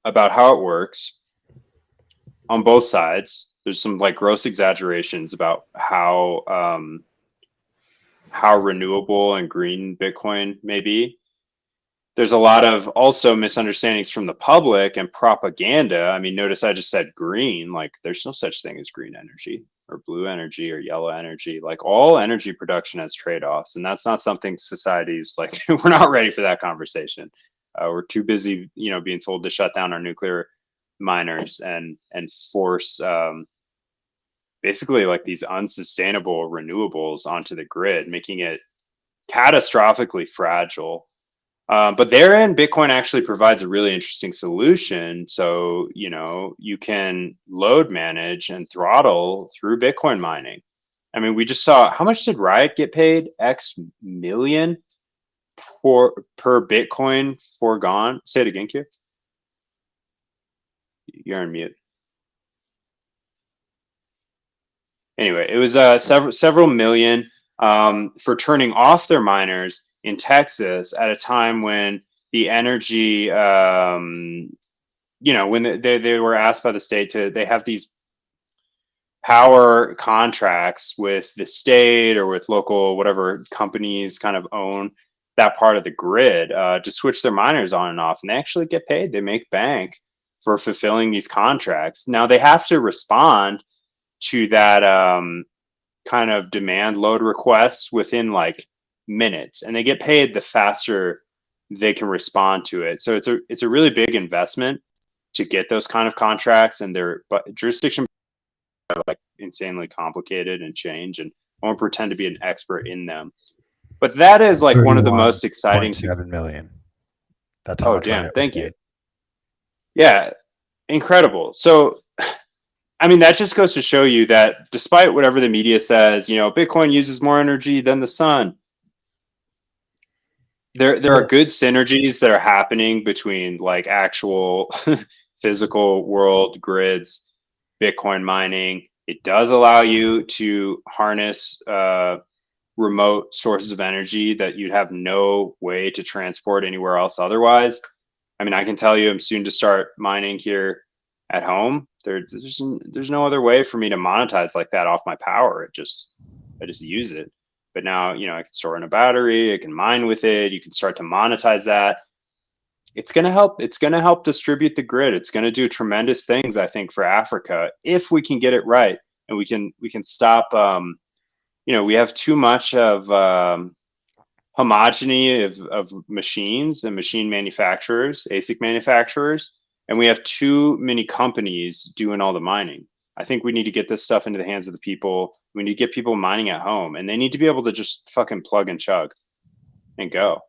about how it works on both sides. There's some like gross exaggerations about how renewable and green Bitcoin may be. there's a lot of also misunderstandings from the public and propaganda. I mean, notice I just said green. Like, there's no such thing as green energy or blue energy or yellow energy. Like, all energy production has trade-offs, and that's not something society's like. We're not ready for that conversation. We're too busy, being told to shut down our nuclear miners and force basically like these unsustainable renewables onto the grid, making it catastrophically fragile. But therein, Bitcoin actually provides a really interesting solution. So, you can load manage and throttle through Bitcoin mining. I mean, we just saw, how much did Riot get paid? X million per Bitcoin foregone. Say it again, Q. You're on mute. Anyway, it was several million for turning off their miners in Texas at a time when the energy, when they were asked by the state they have these power contracts with the state or with local, whatever companies kind of own that part of the grid to switch their miners on and off. And they actually get paid. They make bank for fulfilling these contracts. Now they have to respond to that kind of demand load requests within like minutes, and they get paid the faster they can respond to it. So it's a really big investment to get those kind of contracts, and their jurisdiction are like insanely complicated and change. And I won't pretend to be an expert in them, but that is like one of the most exciting. 7 million. That's how much Riot was paid. Yeah, incredible. So I mean, that just goes to show you that despite whatever the media says, Bitcoin uses more energy than the sun. There are good synergies that are happening between like actual physical world grids, Bitcoin mining. It does allow you to harness remote sources of energy that you'd have no way to transport anywhere else otherwise. I mean, I can tell you I'm soon to start mining here at home. There's no other way for me to monetize like that off my power. I just use it. But now, I can store in a battery, I can mine with it, you can start to monetize that. It's going to help distribute the grid. It's going to do tremendous things, I think, for Africa if we can get it right. And we can stop we have too much of homogeny of machines and machine manufacturers, ASIC manufacturers, and we have too many companies doing all the mining. I think we need to get this stuff into the hands of the people. We need to get people mining at home, and they need to be able to just fucking plug and chug and go.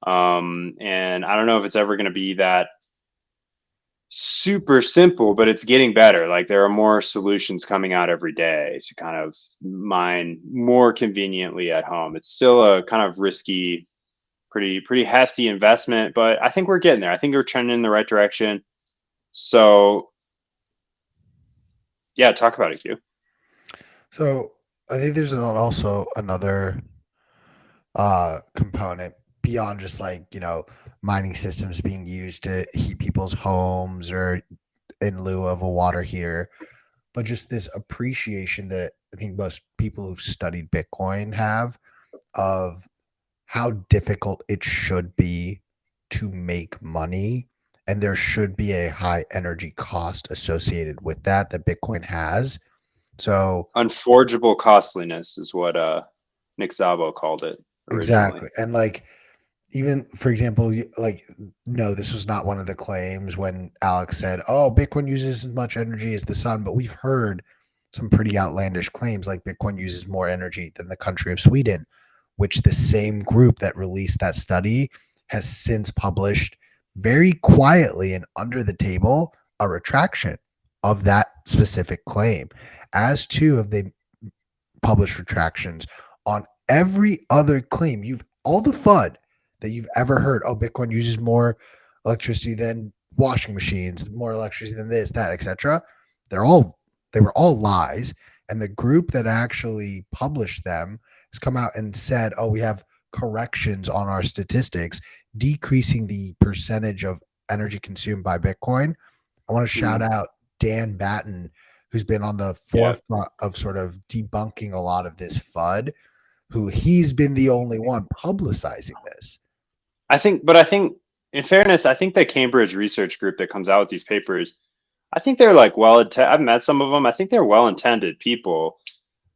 And I don't know if it's ever going to be that super simple, but it's getting better. Like, there are more solutions coming out every day to kind of mine more conveniently at home. It's still a kind of risky, pretty hefty investment, but I think we're getting there. I think we're trending in the right direction. So yeah, talk about it, Q. So I think there's also another component beyond just like, mining systems being used to heat people's homes or in lieu of a water heater, but just this appreciation that I think most people who've studied Bitcoin have of how difficult it should be to make money. And there should be a high energy cost associated with that Bitcoin has. So unforgeable costliness is what Nick Szabo called it originally. Exactly. And like, even for example, like, no, this was not one of the claims when Alex said, oh, Bitcoin uses as much energy as the sun, but we've heard some pretty outlandish claims like Bitcoin uses more energy than the country of Sweden, which the same group that released that study has since published very quietly and under the table a retraction of that specific claim. As too have they published retractions on every other claim. All the FUD that you've ever heard. Oh, Bitcoin uses more electricity than washing machines, more electricity than this, that, etc. They were all lies. And the group that actually published them has come out and said, oh, we have corrections on our statistics, decreasing the percentage of energy consumed by Bitcoin. I want to shout out Dan Batten, who's been on the forefront of sort of debunking a lot of this FUD, who he's been the only one publicizing this. I think in fairness, I think the Cambridge research group that comes out with these papers, I think they're like I've met some of them. I think they're well-intended people.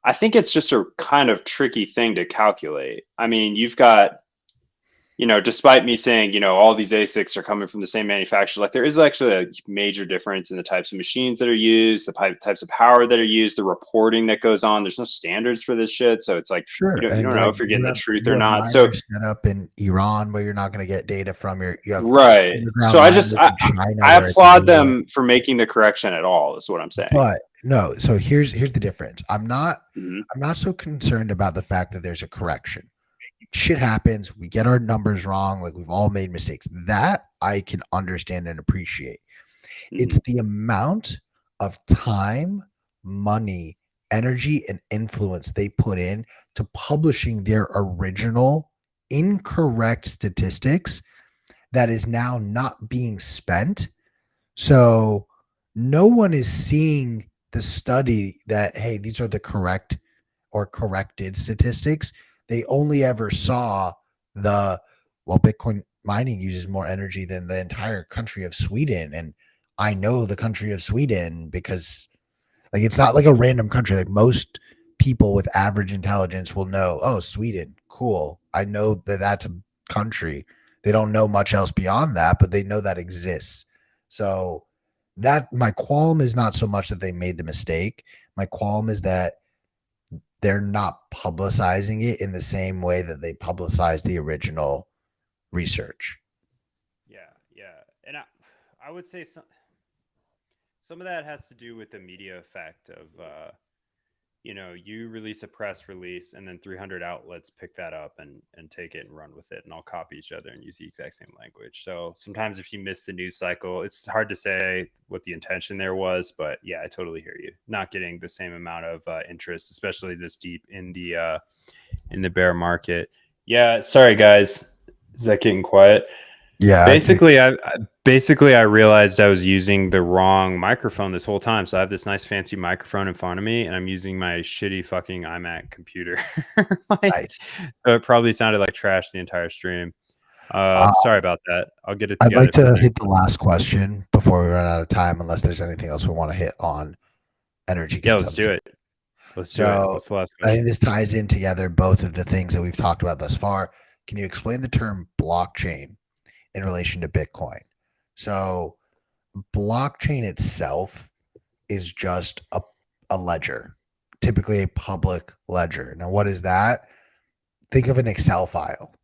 I think it's just a kind of tricky thing to calculate. I mean, you've got, despite me saying, all these ASICs are coming from the same manufacturer, like there is actually a major difference in the types of machines that are used, the types of power that are used, the reporting that goes on. There's no standards for this shit. So it's like, Sure, you and don't know like if you're getting the truth you or have not. So, miners set up in Iran where you're not going to get data from you have right. So underground miners in China I where it's applaud illegal. them for making the correction at all, is what I'm saying. But no, so here's the difference. Mhm. I'm not so concerned about the fact that there's a correction. Shit happens. We get our numbers wrong. Like we've all made mistakes. That I can understand and appreciate. It's Mhm. the amount of time, money, energy, and influence they put in to publishing their original incorrect statistics that is now not being spent. So no one is seeing the study that, hey, these are the correct or corrected statistics. They only ever saw the, well, Bitcoin mining uses more energy than the entire country of Sweden. And I know the country of Sweden because, like, it's not like a random country. Like, most people with average intelligence will know, oh, Sweden, cool. I know that that's a country. They don't know much else beyond that, but they know that exists. So, that my qualm is not so much that they made the mistake. My qualm is that they're not publicizing it in the same way that they publicized the original research. Yeah, yeah, and I would say some of that has to do with the media effect of you release a press release and then 300 outlets pick that up and take it and run with it and all copy each other and use the exact same language. So sometimes if you miss the news cycle, it's hard to say what the intention there was, but yeah, I totally hear you. Not getting the same amount of interest, especially this deep in the bear market. Yeah, sorry guys, is that getting quiet? Yeah, I think Basically I realized I was using the wrong microphone this whole time. So I have this nice fancy microphone in front of me and I'm using my shitty fucking iMac computer. nice. So it probably sounded like trash the entire stream. Uh, Sorry about that. I'll get it I'd like together for the to next hit the last question before we run out of time, unless there's anything else we want to hit on energy Yeah, let's do consumption. it. Let's do it. So What's the last I think question? this ties in together both of the things that we've talked about thus far. Can you explain the term blockchain in relation to Bitcoin? So blockchain itself is just a ledger, typically a public ledger. Now, what is that? Think of an Excel file.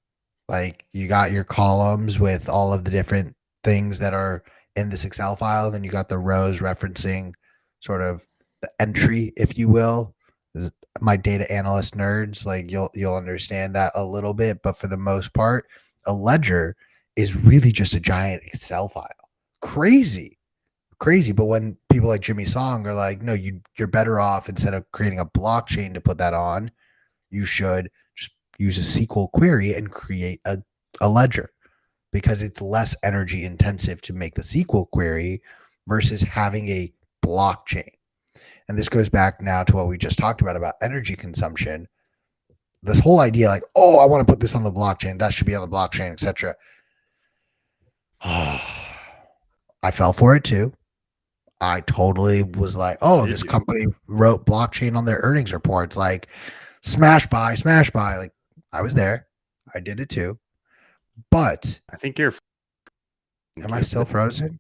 Like you got your columns with all of the different things that are in this Excel file, then you got the rows referencing sort of the entry, if you will. My data analyst nerds, like you'll understand that a little bit, but for the most part, a ledger is really just a giant Excel file. Crazy, crazy. But when people like Jimmy Song are like, no, you're better off instead of creating a blockchain to put that on, you should just use a SQL query and create a ledger because it's less energy intensive to make the SQL query versus having a blockchain. And this goes back now to what we just talked about energy consumption. This whole idea, like, oh, I want to put this on the blockchain, that should be on the blockchain, etc. I fell for it too. I totally was like, oh, Did this you? company wrote blockchain on their earnings reports, like smash buy, smash buy. Like I was there. I did it too. But I think you're am I still frozen?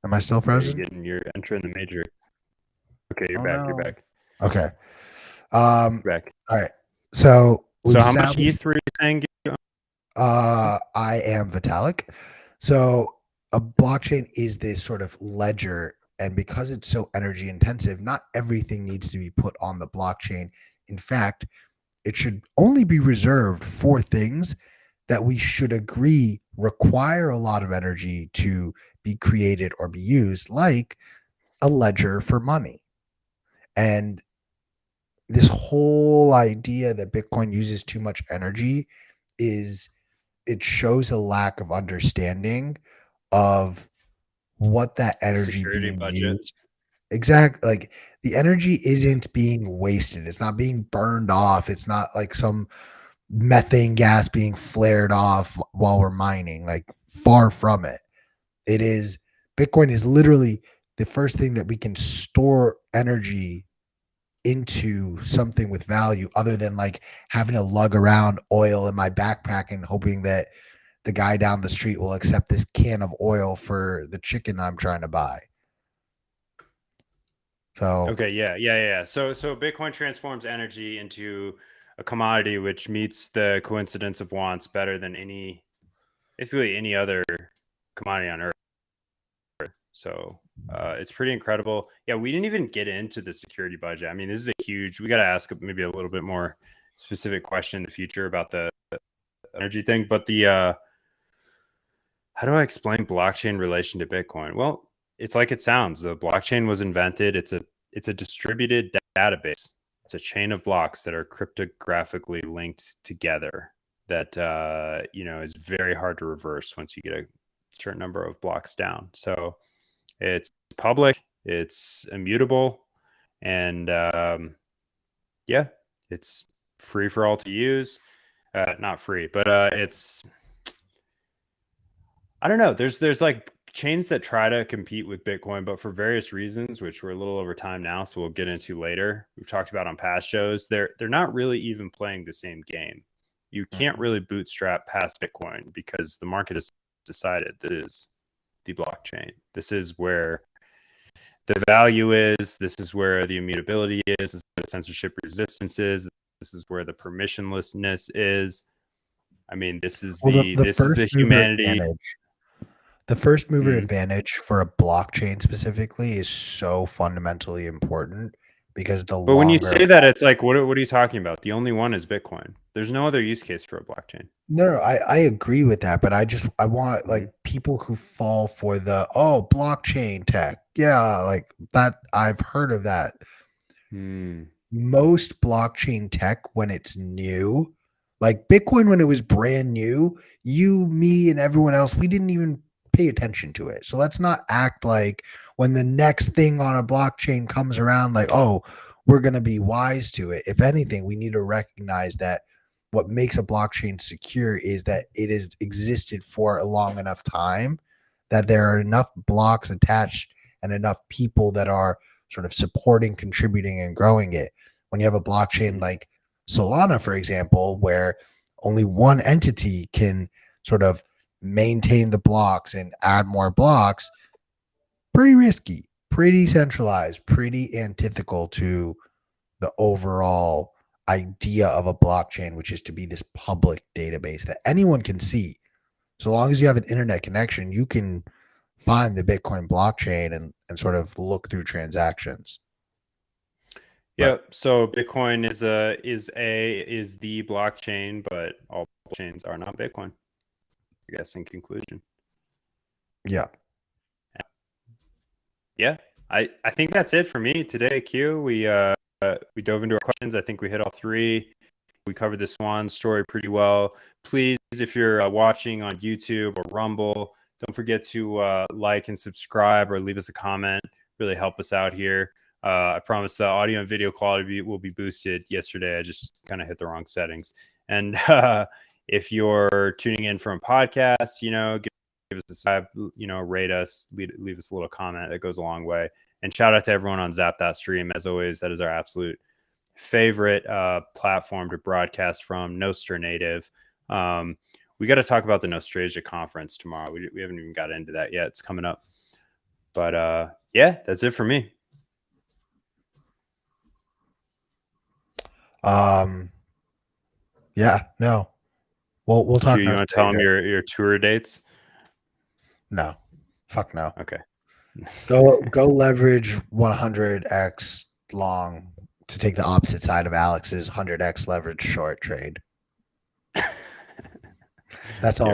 Am I still frozen? you're entering the matrix. Okay, you're Oh back. You're no. back. Okay. You're back. All right. So we've So how much established ETH were you saying? I am Vitalik. So a blockchain is this sort of ledger, and because it's so energy intensive, not everything needs to be put on the blockchain. In fact, it should only be reserved for things that we should agree require a lot of energy to be created or be used, like a ledger for money. And this whole idea that Bitcoin uses too much energy is it shows a lack of understanding of what that The energy security being budget. used. Exactly. Like the energy isn't being wasted. It's not being burned off. It's not like some methane gas being flared off while we're mining. Like, far from it. It is Bitcoin is literally the first thing that we can store energy into something with value, other than like having to lug around oil in my backpack and hoping that the guy down the street will accept this can of oil for the chicken I'm trying to buy. So Okay, yeah. So Bitcoin transforms energy into a commodity which meets the coincidence of wants better than basically any other commodity on earth. So it's pretty incredible. Yeah, we didn't even get into the security budget. I mean, this is we got to ask maybe a little bit more specific question in the future about the energy thing. But how do I explain blockchain relation to Bitcoin? Well, it's like it sounds. The blockchain was invented. It's a distributed database. It's a chain of blocks that are cryptographically linked together that is very hard to reverse once you get a certain number of blocks down. So it's public, it's immutable, and it's free for all to use. Not free, but it's, I don't know. There's like chains that try to compete with Bitcoin, but for various reasons, which we're a little over time now, so we'll get into later. We've talked about on past shows. They're not really even playing the same game. You can't really bootstrap past Bitcoin because the market has decided this is the blockchain. This is where the value is. This is where the immutability is. This is where the censorship resistance is. This is where the permissionlessness is. I mean, this is the humanity. Advantage. The first mover Mhm. advantage for a blockchain specifically is so fundamentally important, because But when you say that, it's like, what are you talking about? The only one is Bitcoin. There's no other use case for a blockchain. No, I agree with that, but I want like people who fall for the blockchain tech. Yeah, like that. I've heard of that. Most blockchain tech, when it's new, like Bitcoin when it was brand new, you, me, and everyone else, we didn't even pay attention to it. So let's not act like when the next thing on a blockchain comes around, like, oh, we're going to be wise to it. If anything, we need to recognize that what makes a blockchain secure is that it has existed for a long enough time that there are enough blocks attached and enough people that are sort of supporting, contributing, and growing it. When you have a blockchain like Solana, for example, where only one entity can sort of maintain the blocks and add more blocks, pretty risky, pretty centralized, pretty antithetical to the overall idea of a blockchain, which is to be this public database that anyone can see. So long as you have an internet connection, you can find the Bitcoin blockchain and sort of look through transactions. Yeah. So Bitcoin is the blockchain, but all blockchains are not Bitcoin, I guess, in conclusion. Yeah. Yeah. I think that's it for me today, Q. We dove into our questions. I think we hit all three. We covered the Swan story pretty well. Please, if you're watching on YouTube or Rumble, don't forget to like and subscribe or leave us a comment. Really help us out here. I promise the audio and video quality will be boosted. Yesterday, I just kind of hit the wrong settings. And if you're tuning in from a podcast, give us a subscribe, rate us, leave us a little comment. That goes a long way. And shout out to everyone on Zap.stream. As always, that is our absolute favorite platform to broadcast from. Nostra native. We got to talk about the Nostrasia conference tomorrow. We haven't even got into that yet. It's coming up. But yeah, that's it for me. Yeah, no. We'll talk. You want to tell them your tour dates? No. Fuck no. Okay. Go leverage 100x long to take the opposite side of Alex's 100x leverage short trade. That's all.